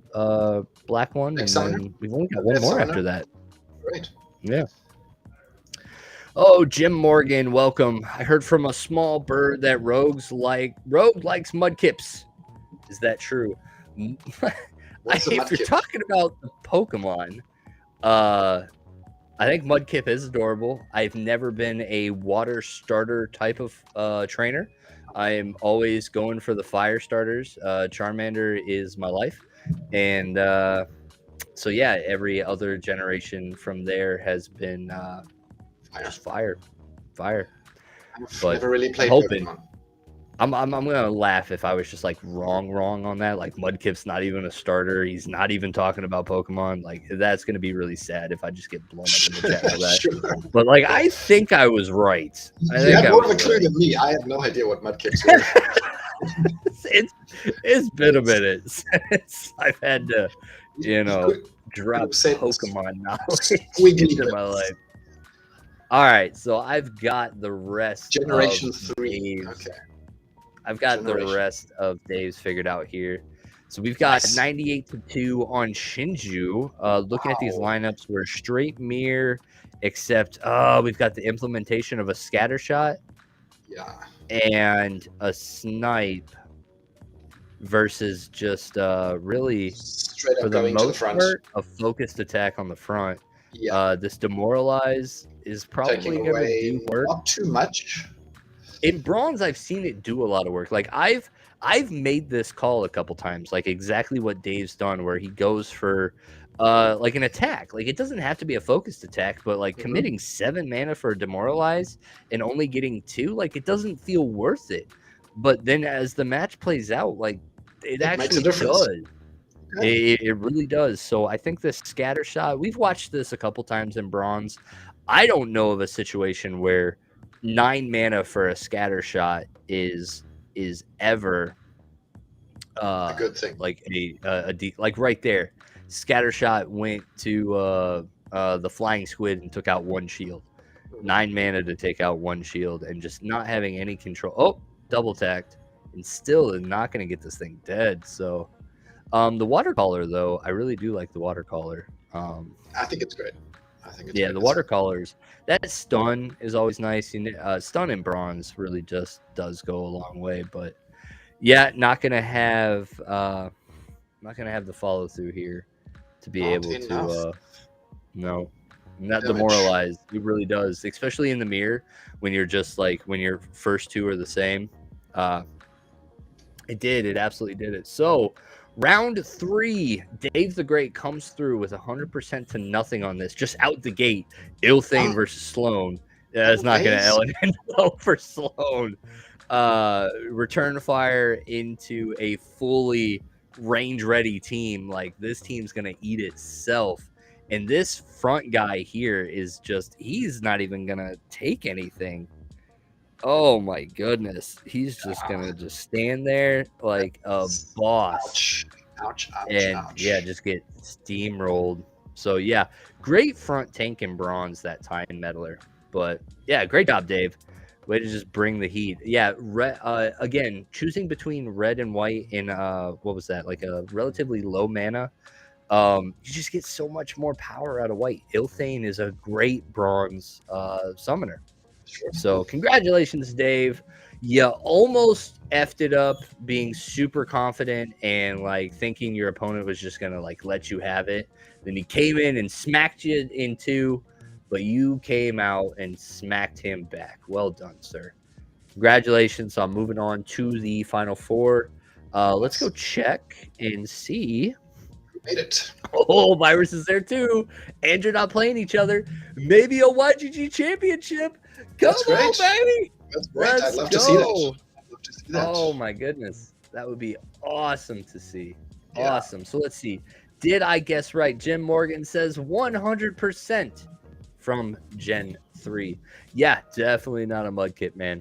black one, and then we've only got one more after that. Great. Yeah. Oh, Jim Morgan, welcome. I heard from a small bird that Rogue likes mudkips. Is that true? If you're talking about the Pokemon, I think Mudkip is adorable. I've never been a water starter type of trainer. I am always going for the fire starters. Charmander is my life. And so, yeah, every other generation from there has been just fire. I've but never really played hoping, Pokemon. I'm gonna laugh if I was just like wrong on that. Like Mudkip's not even a starter. He's not even talking about Pokemon. Like that's gonna be really sad if I just get blown up in the chat for that. Sure. But like I think I was right. You had more of a clue than me. I had no idea what Mudkips were. it's been a minute since I've had to, drop Pokemon knowledge into my life. All right, so I've got the rest. Generation 3. Okay. I've got the rest of Dave's figured out here. So we've got 98-2 on Shinju. Looking at these lineups, we're straight mirror, except we've got the implementation of a scatter shot. Yeah. And a snipe versus just really, straight up for the most part, a focused attack on the front. Yeah. This demoralize is probably going to do work. Not too much. In bronze, I've seen it do a lot of work. Like I've made this call a couple times, like exactly what Dave's done, where he goes for like an attack. Like it doesn't have to be a focused attack, but like committing 7 mana for a demoralize and only getting 2, like it doesn't feel worth it. But then as the match plays out, like it actually does. It really does. So I think this scatter shot, we've watched this a couple times in bronze. I don't know of a situation where 9 mana for a scatter shot is ever a good thing. Like like right there, scatter shot went to the flying squid and took out 1 shield. 9 mana to take out 1 shield, and just not having any control. Oh, double tacked, and still not going to get this thing dead. So the watercolor, though, I really do like the watercolor. I think it's great. The watercolors. That stun is always nice. Stun in bronze really just does go a long way. But yeah, not gonna have the follow through here to be able to. No, not demoralized. It really does, especially in the mirror when you're just like when your first 2 are the same. It absolutely did it. So round 3, Dave the Great comes through with 100% to nothing on this, just out the gate. Ilthane versus Sloan. That's not going to end well for Sloan. Return fire into a fully range-ready team. Like, this team's going to eat itself. And this front guy here is just, he's not even going to take anything. Oh my goodness. He's just going to just stand there like a boss. Ouch. Yeah, just get steamrolled. So yeah, great front tank in bronze that time meddler. But yeah, great job, Dave. Way to just bring the heat. Yeah, again, choosing between red and white in what was that? Like a relatively low mana. You just get so much more power out of white. Ilthane is a great bronze summoner. So congratulations, Dave. You almost effed it up being super confident and like thinking your opponent was just gonna like let you have it. Then he came in and smacked you in 2, but you came out and smacked him back. Well done, sir. Congratulations. So I'm moving on to the final 4. Let's go check and see. Made it. Oh, Virus is there too. And you're not playing each other. Maybe a YGG championship. Come on, baby. That's great. I'd love to see that. Oh my goodness. That would be awesome to see. Yeah. Awesome. So let's see. Did I guess right? Jim Morgan says 100% from Gen 3. Yeah, definitely not a Mudkip, man.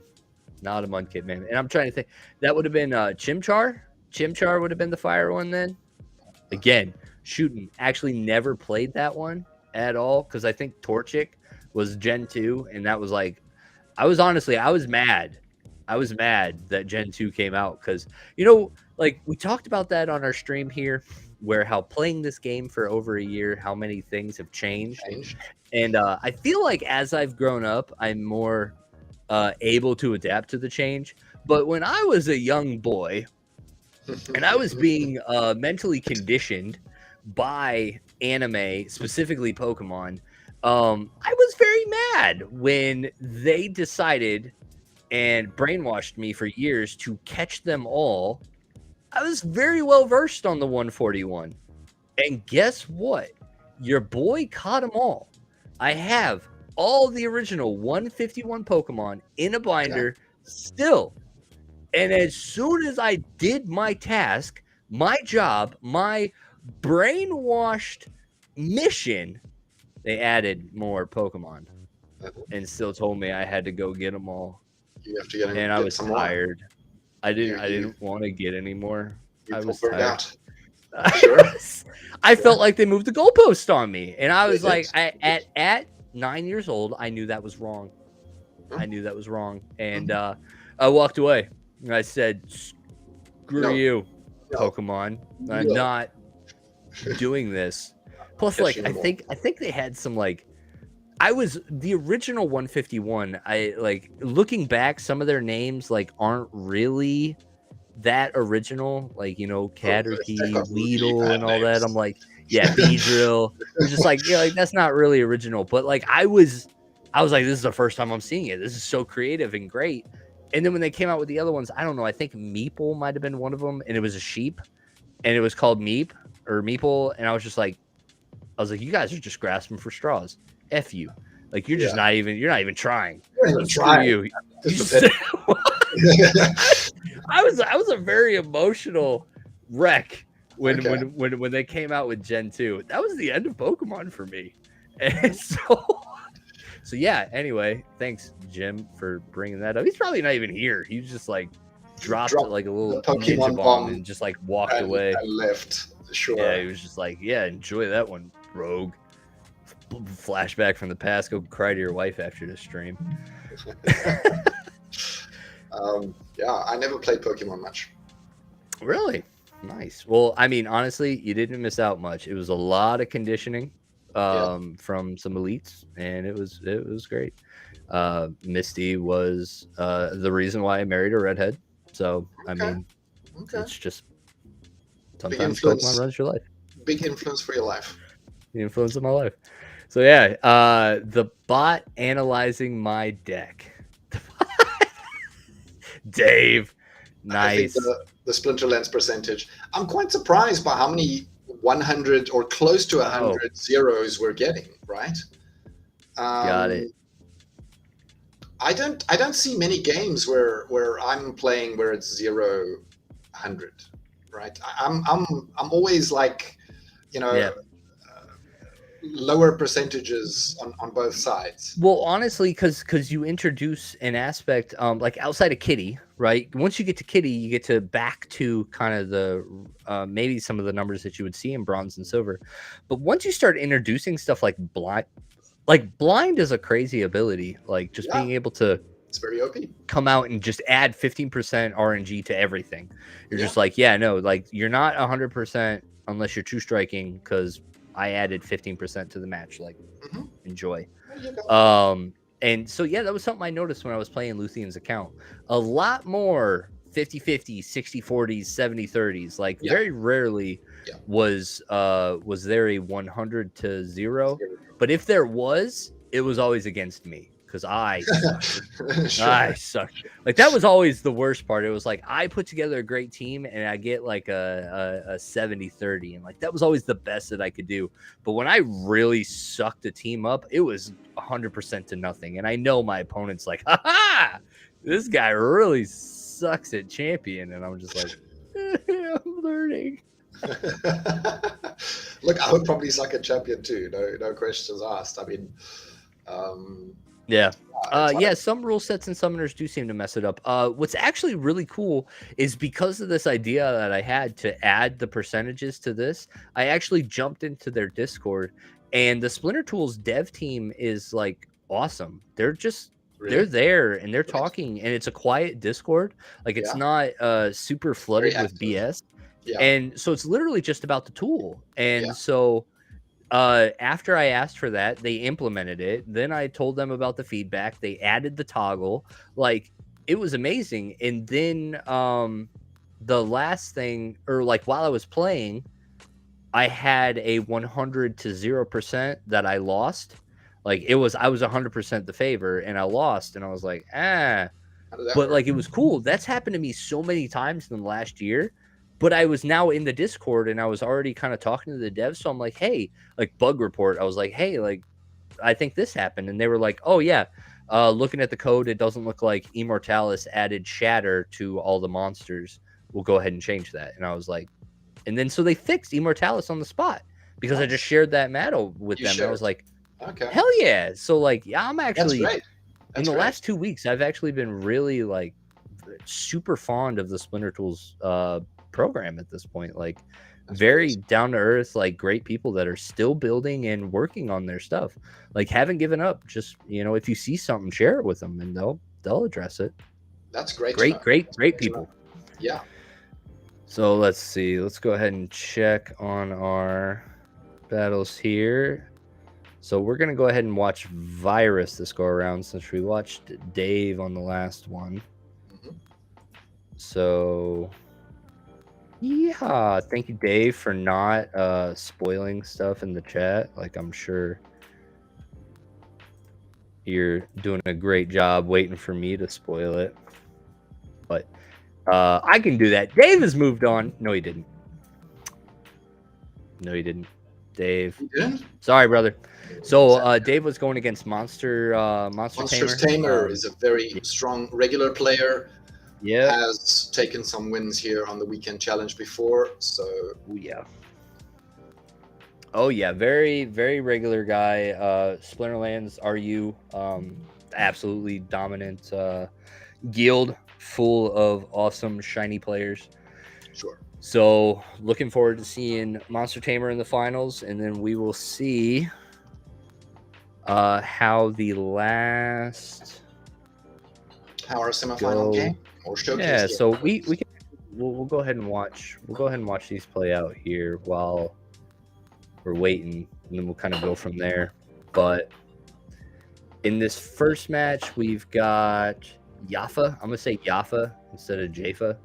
Not a Mudkip, man. And I'm trying to think. That would have been Chimchar. Chimchar would have been the fire one then. Again, shooting. Actually never played that one at all because I think Torchic was Gen 2, and that was like, I was mad. I was mad that Gen 2 came out because, like we talked about that on our stream here, where how playing this game for over a year, how many things have changed. And I feel like as I've grown up, I'm more able to adapt to the change. But when I was a young boy, and I was being mentally conditioned by anime, specifically Pokemon, I was very mad when they decided and brainwashed me for years to catch them all. I was very well versed on the 141. And guess what? Your boy caught them all. I have all the original 151 Pokemon in a binder still. And as soon as I did my task, my job, my brainwashed mission, they added more Pokemon and still told me I had to go get them all. You have to get And I was tired. I didn't want to get any more. I was tired. Sure. I felt like they moved the goalpost on me. And I was like, at 9 years old, I knew that was wrong. I knew that was wrong. And I walked away. And I said, screw you, Pokemon. I'm not doing this. Plus, like, I think they had some, like, I was the original 151. I like looking back, some of their names like aren't really that original, like, Caterpie, Weedle, and all that. I'm like, yeah, Beedrill. It's just like, like that's not really original. But like I was like, this is the first time I'm seeing it. This is so creative and great. And then when they came out with the other ones, I don't know. I think Meeple might have been one of them, and it was a sheep, and it was called Meep or Meeple, and I was like, you guys are just grasping for straws. F you. Like you're just not even trying. Try you. I was a very emotional wreck when they came out with Gen 2. That was the end of Pokemon for me. And so yeah, anyway, thanks Jim for bringing that up. He's probably not even here. He was just like dropped like a little Pokemon bomb and just like walked away. And left. Sure. Yeah, he was just like, yeah, enjoy that one, Rogue. Flashback from the past. Go cry to your wife after the stream. Yeah, I never played Pokemon much. Really? Nice. Well, I mean, honestly, you didn't miss out much. It was a lot of conditioning from some elites, and it was great. Misty was the reason why I married a redhead. So, I mean, it's just sometimes Pokemon runs your life. Big influence for your life. The influence of my life. So yeah, the bot analyzing my deck. Dave, nice. I think the Splinterlands percentage. I'm quite surprised by how many 100 or close to 100 zeros we're getting. Right? Got it. I don't see many games where I'm playing where it's 0, 100. Right? I'm always like, lower percentages on both sides. Well, honestly, because you introduce an aspect like outside of Kitty, right? Once you get to Kitty, you get to back to kind of the maybe some of the numbers that you would see in Bronze and Silver. But once you start introducing stuff like blind is a crazy ability, like just being able to, it's very OP, come out and just add 15% RNG to everything. You're just like, like you're not 100% unless you're true striking, because I added 15% to the match. Like, enjoy. And so, yeah, that was something I noticed when I was playing Luthion's account. A lot more 50-50, 60-40s, 70-30s. Like, very rarely was there a 100 to 0. But if there was, it was always against me. Because I sucked. I sucked. Like, that was always the worst part. It was like, I put together a great team and I get like a 70-30. And like, that was always the best that I could do. But when I really sucked a team up, it was 100% to nothing. And I know my opponent's like, ha, this guy really sucks at champion. And I'm just like, I'm learning. Look, I would probably suck at champion too. No questions asked. I mean, Yeah. it's Yeah, some rule sets and summoners do seem to mess it up. What's actually really cool is because of this idea that I had to add the percentages to this, I actually jumped into their Discord, and the Splinter Tools dev team is like awesome. They're just they're really there and they're great. talking, and it's a quiet Discord. Like it's Yeah. not super flooded Very with active. BS. Yeah. And so it's literally just about the tool. And Yeah. so after I asked for that, they implemented it. Then I told them about the feedback. They added the toggle. Like it was amazing. And then the last thing, or like while I was playing, I had a 100 to 0% that I lost. Like I was 100% the favor and I lost, and I was like, How did that but work? like it was cool. That's happened to me so many times in the last year. But I was now in the Discord and I was already kind of talking to the devs. So I'm like, hey, like bug report. I was like, hey, like I think this happened. And they were like, oh yeah. Looking at the code, it doesn't look like Immortalis added shatter to all the monsters. We'll go ahead and change that. And I was like, and then so they fixed Immortalis on the spot because I just Nice. shared that medal with You them. And I was shared. like, Okay. hell yeah. So like, yeah, I'm That's actually great. in That's the great. last 2 weeks, I've actually been really like super fond of the Splinter Tools program at this point. Like That's very great. down to earth, like great people that are still building and working on their stuff. Like haven't given up. Just if you see something, share it with them and they'll address it. That's great. Great, to know. great, That's great to know. people. Yeah. So let's see. Let's go ahead and check on our battles here. So we're gonna go ahead and watch Virus this go around since we watched Dave on the last one. Mhm. So yeah, thank you, Dave, for not spoiling stuff in the chat. Like I'm sure you're doing a great job waiting for me to spoil it. But I can do that. Dave has moved on. No, he didn't. No, he didn't. Dave. You didn't? Sorry, brother. So Dave was going against Monster Monsters Tamer. Tamer is a very strong regular player. Yeah. Has taken some wins here on the weekend challenge before, so Oh yeah, very very regular guy. Splinterlands, RU, absolutely dominant guild full of awesome shiny players. sure. So looking forward to seeing Monster Tamer in the finals, and then we will see how the last Our semifinal game or showcase. Yeah, game. so we'll go ahead and watch. We'll go ahead and watch these play out here while we're waiting, and then we'll kind of go from there. But in this first match, we've got Jaffa. I'm gonna say Jaffa instead of Jaffa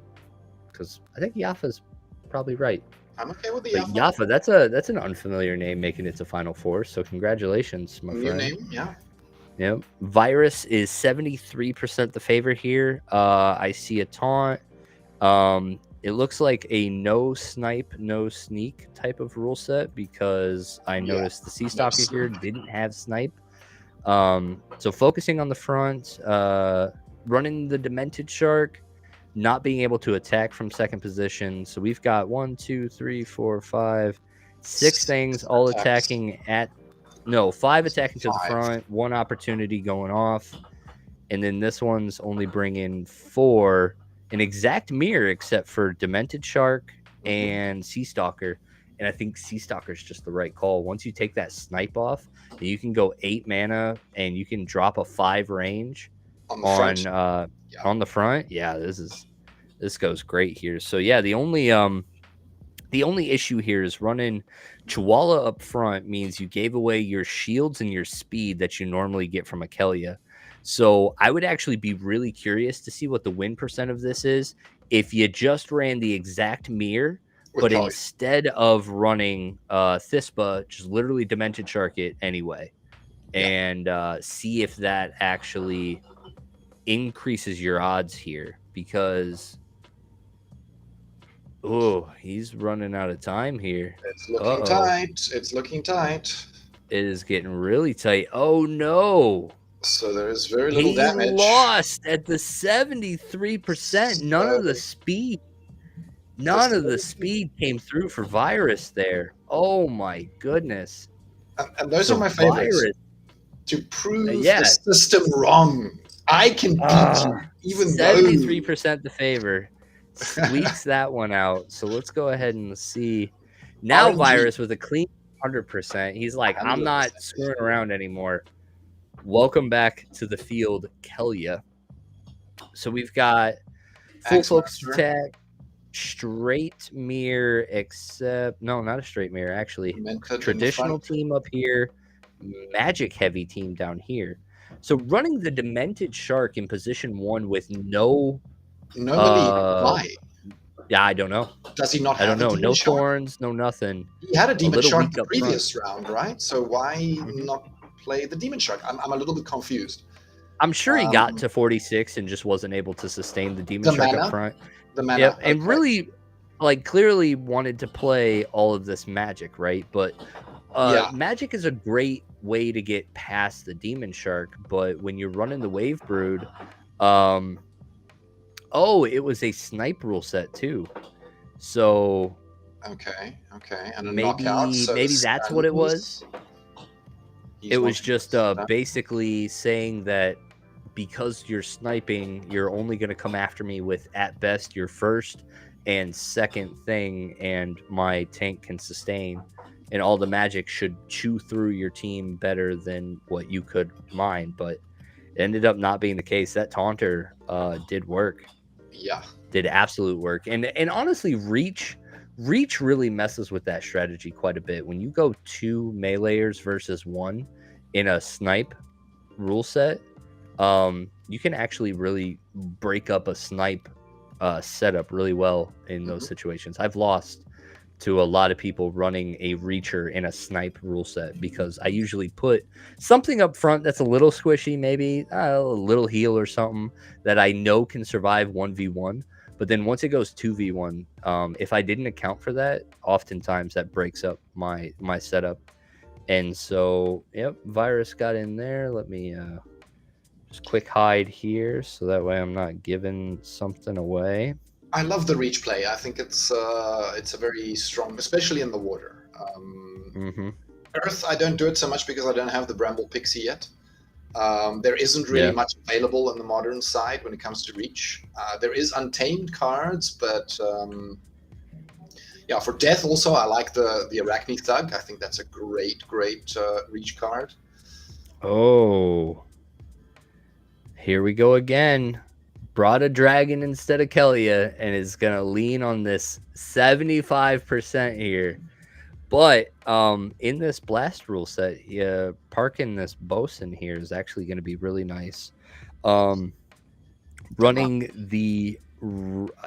because I think Jaffa's probably right. I'm okay with the But Jaffa, that's an unfamiliar name making it to Final Four. So congratulations, my new friend. name. Yeah. Yep. Virus is 73% the favor here. I see a taunt. It looks like a no snipe, no sneak type of rule set because I noticed the Sea Stalker here didn't have snipe. So focusing on the front, running the Demented Shark, not being able to attack from second position. So we've got 1, 2, 3, 4, 5, 6 things all attacking at 5 attacking to the front, 1 opportunity going off, and then this one's only bringing 4, an exact mirror except for Demented Shark and Sea Stalker. And I think Sea Stalker is just the right call. Once you take that snipe off, you can go 8 mana and you can drop a 5 range on the front. Yeah, this goes great here. So yeah, the only issue here is running Chihuahua up front means you gave away your shields and your speed that you normally get from Akelia. So I would actually be really curious to see what the win percent of this is if you just ran the exact mirror, but instead of running Thispa, just literally Demented Shark it anyway, and see if that actually increases your odds here because he's running out of time here. It's looking tight. It's looking tight. It is getting really tight. Oh no. So there's very little damage. He lost at the 73%. None of the speed. None of the speed came through for Virus there. Oh my goodness. And those So are my favorites. Virus, To prove the yeah. system wrong. I can beat you, even though 73% the favor. Squeaks that one out. So let's go ahead and see. Now RNG. Virus with a clean 100%. He's like, I'm not 100%. screwing around anymore. Welcome back to the field, Kelia. So we've got full focus Axmaster. attack, straight mirror, except no, not a straight mirror, actually. Demented in the Traditional front. team up here, magic heavy team down here. So running the Demented Shark in position 1 with no Normally, why? yeah, I don't know. Does he not I don't have a know. demon No shark? thorns, no nothing. He had a demon little shark weak the up front. previous round, right? So why not play the demon shark? I'm a little bit confused. I'm sure he got to 46 and just wasn't able to sustain the demon shark mana? up front. The mana. Yep, and okay. really, like, clearly wanted to play all of this magic, right? But Yeah. magic is a great way to get past the demon shark. But when you're running the wave brood, oh, it was a snipe rule set too. So Okay. And a maybe knockout. So maybe that's what it was. He's It was not just gonna- basically saying that because you're sniping, you're only going to come after me with at best your first and second thing, and my tank can sustain, and all the magic should chew through your team better than what you could mine. But it ended up not being the case. That taunter did work. Yeah. Did absolute work. And honestly, Reach really messes with that strategy quite a bit. When you go 2 meleeers versus 1 in a snipe rule set, you can actually really break up a snipe setup really well in those situations. I've lost to a lot of people running a Reacher in a snipe rule set because I usually put something up front that's a little squishy, maybe a little heal or something that I know can survive 1v1. But then once it goes 2v1, if I didn't account for that, oftentimes that breaks up my setup. And so, yep, Virus got in there. Let me just quick hide here so that way I'm not giving something away. I love the reach play. I think it's a very strong, especially in the water. Earth, I don't do it so much because I don't have the Bramble Pixie yet. There isn't really much available in the modern side when it comes to reach. There is untamed cards, but yeah, for death also I like the Arachne Thug. I think that's a great reach card. Oh, here we go again. Brought a dragon instead of Kelia and is gonna lean on this 75% here. But in this blast rule set, parking this bosun here is actually going to be really nice. Running the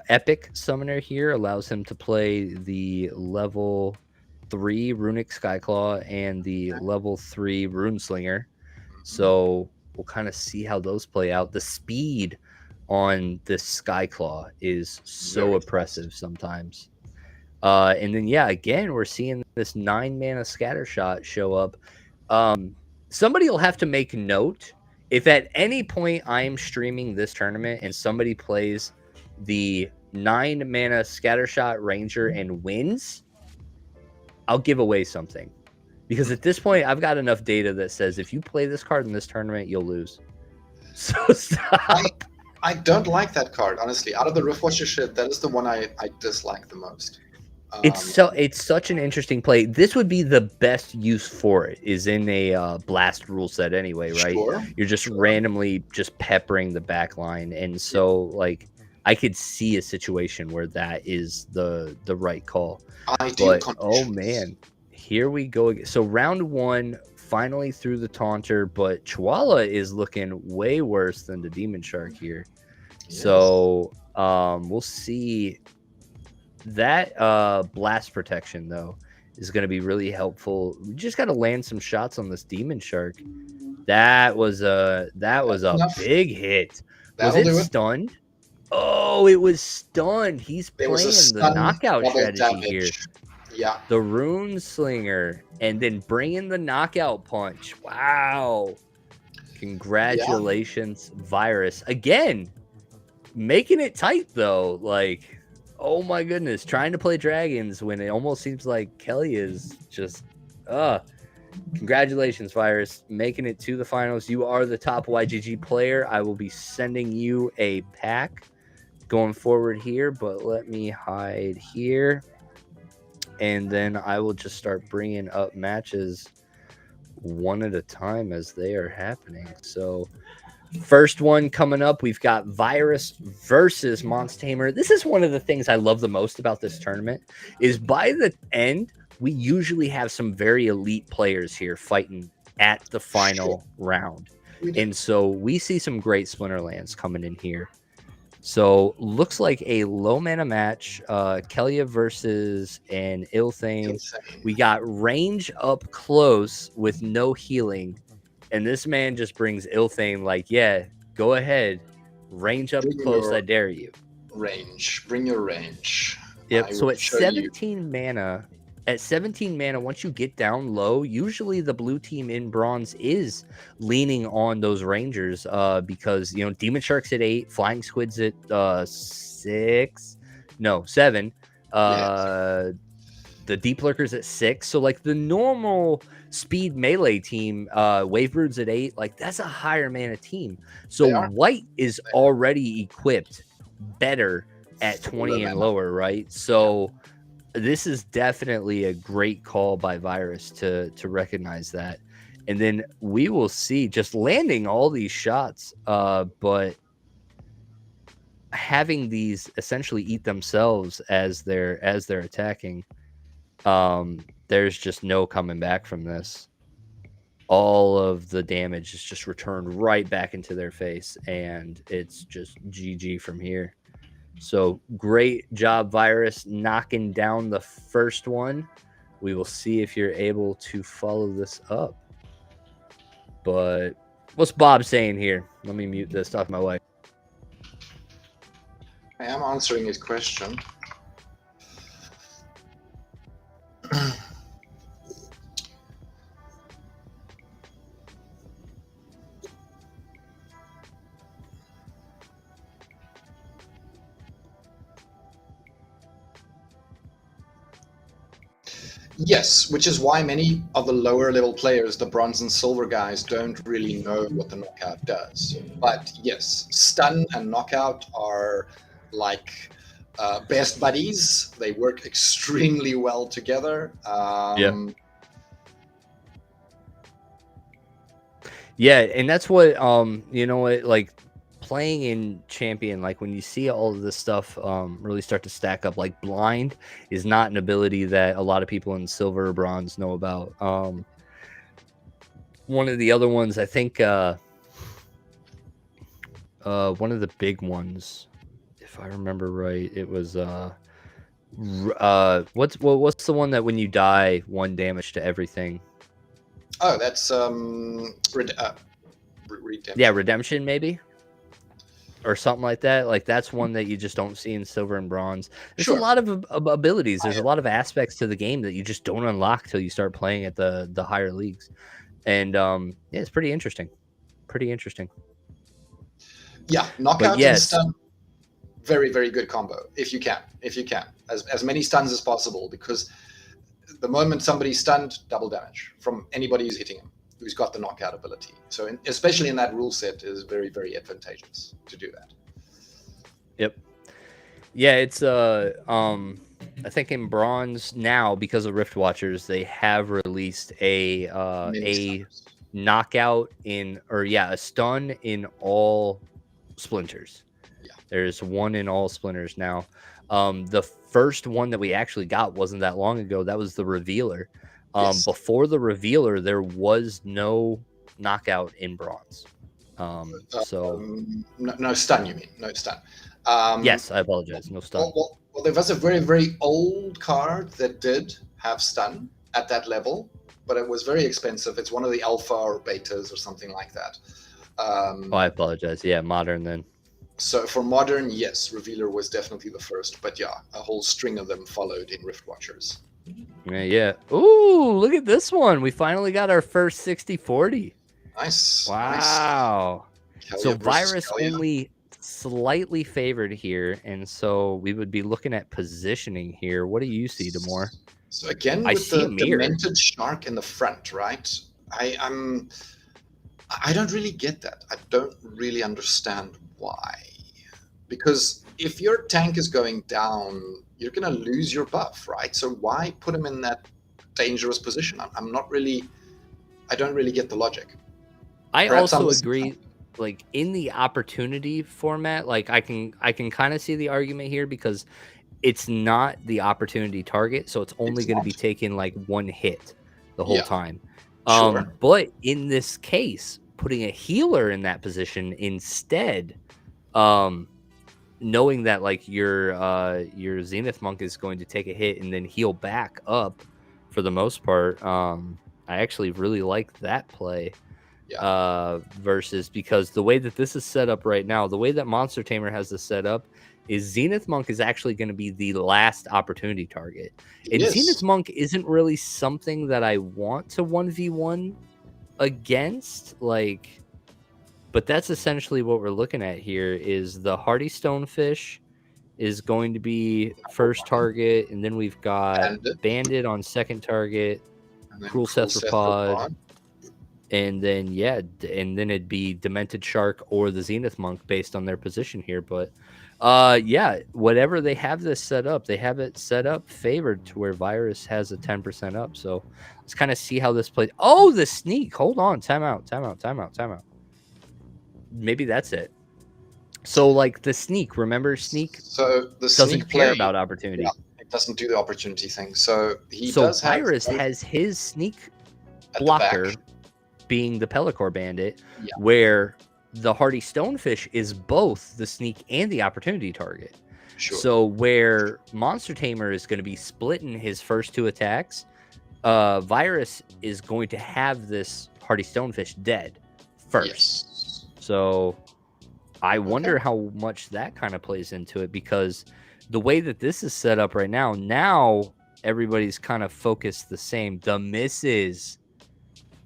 epic summoner here allows him to play the level 3 runic skyclaw and the level 3 runeslinger. So we'll kind of see how those play out. The speed on this skyclaw is so oppressive sometimes. And then, yeah, again, we're seeing this 9 mana scatter shot show up. Somebody will have to make note if at any point I am streaming this tournament and somebody plays the 9 mana scatter shot ranger and wins, I'll give away something. Because at this point, I've got enough data that says if you play this card in this tournament, you'll lose. So stop. I don't like that card, honestly. Out of the Riftwatcher shit, that is the one I dislike the most. It's such an interesting play. This would be the best use for it is in a blast rule set anyway, right? Sure, You're just randomly just peppering the back line. And so like I could see a situation where that is the right call. But oh man, here we go again. So round 1 finally through the taunter, but Chihuahua is looking way worse than the Demon Shark here. Yes. So we'll see. That blast protection though is going to be really helpful. We just got to land some shots on this Demon Shark. That was a big hit. Was it stunned? Oh, it was stunned. He's playing the knockout strategy here. Yeah, the Rune Slinger and then bringing the knockout punch. Wow, congratulations, Virus, again making it tight though. Like, Oh my goodness, trying to play dragons when it almost seems like Kelly is just congratulations, Virus, making it to the finals. You are the top YGG player. I will be sending you a pack going forward here, but let me hide here. And then I will just start bringing up matches one at a time as they are happening. So first one coming up, we've got Virus versus Monstamer. This is one of the things I love the most about this tournament is by the end, we usually have some very elite players here fighting at the final round. And so we see some great Splinterlands coming in here. So looks like a low mana match. Kelia versus an Ilthane. We got range up close with no healing. And this man just brings Ilthane like, yeah, go ahead. Range up close, I dare you. Range. Bring your range. Yep. So at 17 mana, once you get down low, usually the blue team in bronze is leaning on those rangers because, you know, Demon Shark's at 8, Flying Squid's at 7. The Deep Lurker's at 6. So, like, the normal speed melee team, Wavebrood's at 8. Like, that's a higher mana team. So, white is already equipped better at 20 and lower, right? So, this is definitely a great call by Virus to recognize that. And then we will see just landing all these shots, but having these essentially eat themselves as they're attacking. There's just no coming back from this. All of the damage is just returned right back into their face, and it's just GG from here. So great job, Virus, knocking down the first one. We will see if you're able to follow this up. But what's Bob saying here? Let me mute this off my way. I am answering his question. Yes, which is why many of the lower level players, the bronze and silver guys, don't really know what the knockout does. But yes, stun and knockout are like best buddies. They work extremely well together. Yeah, and that's what you know what, like playing in Champion, like when you see all of this stuff really start to stack up, like blind is not an ability that a lot of people in silver or bronze know about. One of the other ones, I think one of the big ones, if I remember right, it was what's the one that when you die, 1 damage to everything? Oh, that's Redemption. Yeah, Redemption maybe, or something like that. Like that's one that you just don't see in silver and bronze. There's a lot of abilities. There's a lot of aspects to the game that you just don't unlock till you start playing at the higher leagues, and yeah, it's pretty interesting. Yeah, knockout and stun, very, very good combo. If you can, as many stuns as possible, because the moment somebody's stunned, double damage from anybody who's hitting him, who's got the knockout ability. So especially in that rule set, is very, very advantageous to do that. Yep. Yeah, it's I think in bronze now, because of Rift Watchers, they have released a knockout in, or a stun in all splinters. Yeah. There's one in all splinters now. The first one that we actually got wasn't that long ago. That was the Revealer. Before the Revealer, there was no knockout in bronze. No stun, you mean? No stun. Yes, I apologize. No stun. Well, there was a very, very old card that did have stun at that level, but it was very expensive. It's one of the alpha or betas or something like that. I apologize. Yeah, modern then. So for modern, yes, Revealer was definitely the first, but yeah, a whole string of them followed in Rift Watchers. Yeah. Ooh, look at this one. We finally got our first 60-40. Nice. Wow. Nice. So Virus only slightly favored here, and so we would be looking at positioning here. What do you see, Damour? So again, I with see a the mirror. demented shark in the front, right? I don't really get that. I don't really understand why. Because if your tank is going down, you're going to lose your buff, right? So why put him in that dangerous position? I'm not really. I don't really get the logic. I Perhaps I'm also missing agree. something. Like in the opportunity format, like I can kind of see the argument here because it's not the opportunity target, so it's only It's going to be not. taking like one hit the whole Yeah, time. sure. But in this case, putting a healer in that position instead, knowing that like your Zenith Monk is going to take a hit and then heal back up for the most part, I actually really like that play. Yeah. Versus because the way that this is set up right now, the way that Monster Tamer has this set up is Zenith Monk is actually going to be the last opportunity target. And Zenith Yes. Monk isn't really something that I want to 1v1 against, like, but that's essentially what we're looking at here is the Hardy Stonefish is going to be first target, and then we've got Bandit. Bandit on second target, And then Cruel Cephalopod. Cephalopod, and then and then it'd be Demented Shark or the Zenith Monk based on their position here. But whatever they have this set up, they have it set up favored to where Virus has a 10% up. So let's kind of see how this plays. Oh, the sneak. Hold on. Time out. Maybe that's it. So like the sneak, remember sneak So the doesn't sneak care play, about opportunity. yeah, it doesn't do the opportunity thing. So he So does have Virus both has his sneak at the blocker back. being the Pellicore Bandit, Yeah. where the Hardy Stonefish is both the sneak and the opportunity target. Sure. So where Monster Tamer is going to be splitting his first two attacks, Virus is going to have this Hardy Stonefish dead first. Yes. So I wonder how much that kind of plays into it, because the way that this is set up right now everybody's kind of focused the same. The misses.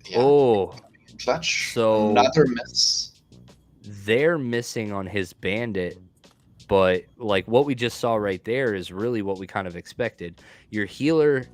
Yeah. Oh, Clutch. so Another miss. they're missing on his Bandit, but like what we just saw right there is really what we kind of expected. Your healer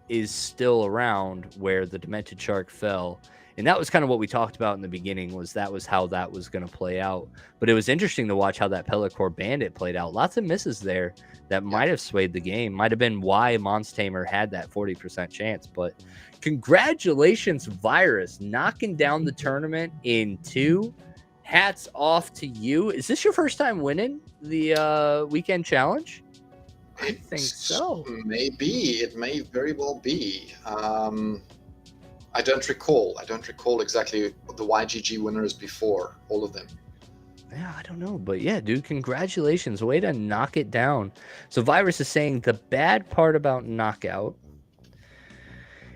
is still around where the Demented Shark fell, and that was kind of what we talked about in the beginning, was how that was going to play out. But it was interesting to watch how that Pellicore Bandit played out. Lots of misses there that might have swayed the game, might have been why Monster Tamer had that 40% chance. But congratulations, Virus, knocking down the tournament in 2. Hats off to you. Is this your first time winning the weekend challenge? I think so. Maybe. It may very well be. I don't recall. I don't recall exactly the YGG winners before, all of them. Yeah, I don't know. But yeah, dude, congratulations. Way to knock it down. So Virus is saying the bad part about Knockout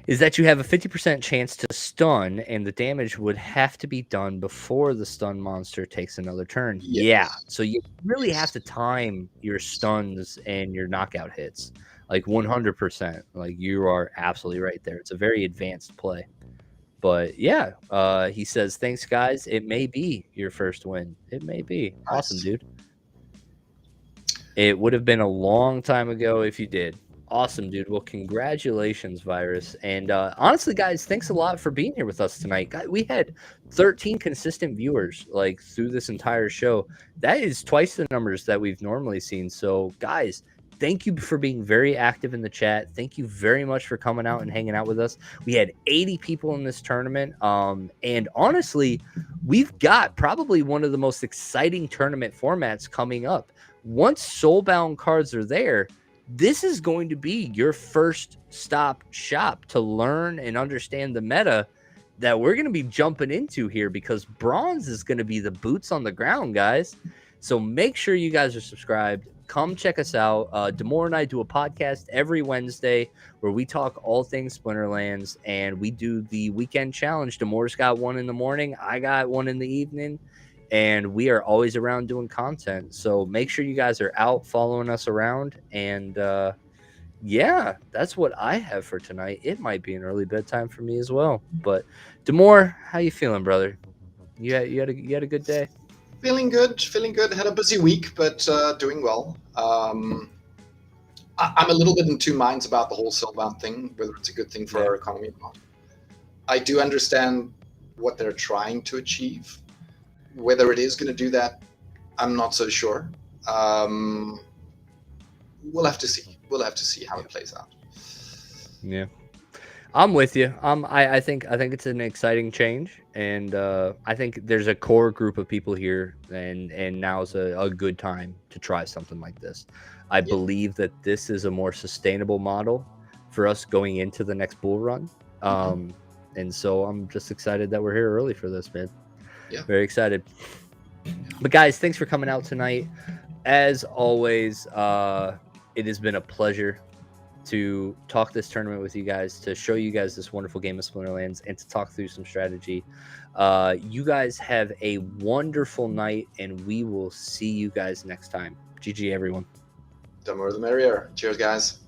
is that you have a 50% chance to stun, and the damage would have to be done before the stun monster takes another turn. Yes. Yeah, so you really have to time your stuns and your knockout hits, like 100%. Like, you are absolutely right there. It's a very advanced play. But yeah, he says, thanks, guys. It may be your first win. It may be. Nice. Awesome, dude. It would have been a long time ago if you did. Awesome, dude. Well, congratulations, Virus. And honestly, guys, thanks a lot for being here with us tonight. We had 13 consistent viewers like through this entire show. That is twice the numbers that we've normally seen. So, guys, thank you for being very active in the chat. Thank you very much for coming out and hanging out with us. We had 80 people in this tournament. And honestly, we've got probably one of the most exciting tournament formats coming up. Once Soulbound cards are there, this is going to be your first stop shop to learn and understand the meta that we're going to be jumping into here, because bronze is going to be the boots on the ground, guys. So make sure you guys are subscribed. Come check us out. Damour and I do a podcast every Wednesday where we talk all things Splinterlands, and we do the weekend challenge. Damour's got one in the morning. I got one in the evening. And we are always around doing content. So make sure you guys are out following us around. And yeah, that's what I have for tonight. It might be an early bedtime for me as well. But Damour, how you feeling, brother? You had a good day? Feeling good, feeling good. Had a busy week, but doing well. I'm a little bit in two minds about the whole Soulbound thing, whether it's a good thing for Yeah. our economy or not. I do understand what they're trying to achieve. Whether it is going to do that, I'm not so sure. We'll have to see. We'll have to see how it plays out. Yeah. I'm with you. I think it's an exciting change, and I think there's a core group of people here, and now's a good time to try something like this. I believe that this is a more sustainable model for us going into the next bull run. And so I'm just excited that we're here early for this, man. Yeah. Very excited. But guys, thanks for coming out tonight. As always, it has been a pleasure to talk this tournament with you guys, to show you guys this wonderful game of Splinterlands, and to talk through some strategy. You guys have a wonderful night, and we will see you guys next time. GG, everyone. The more the merrier. Cheers, guys.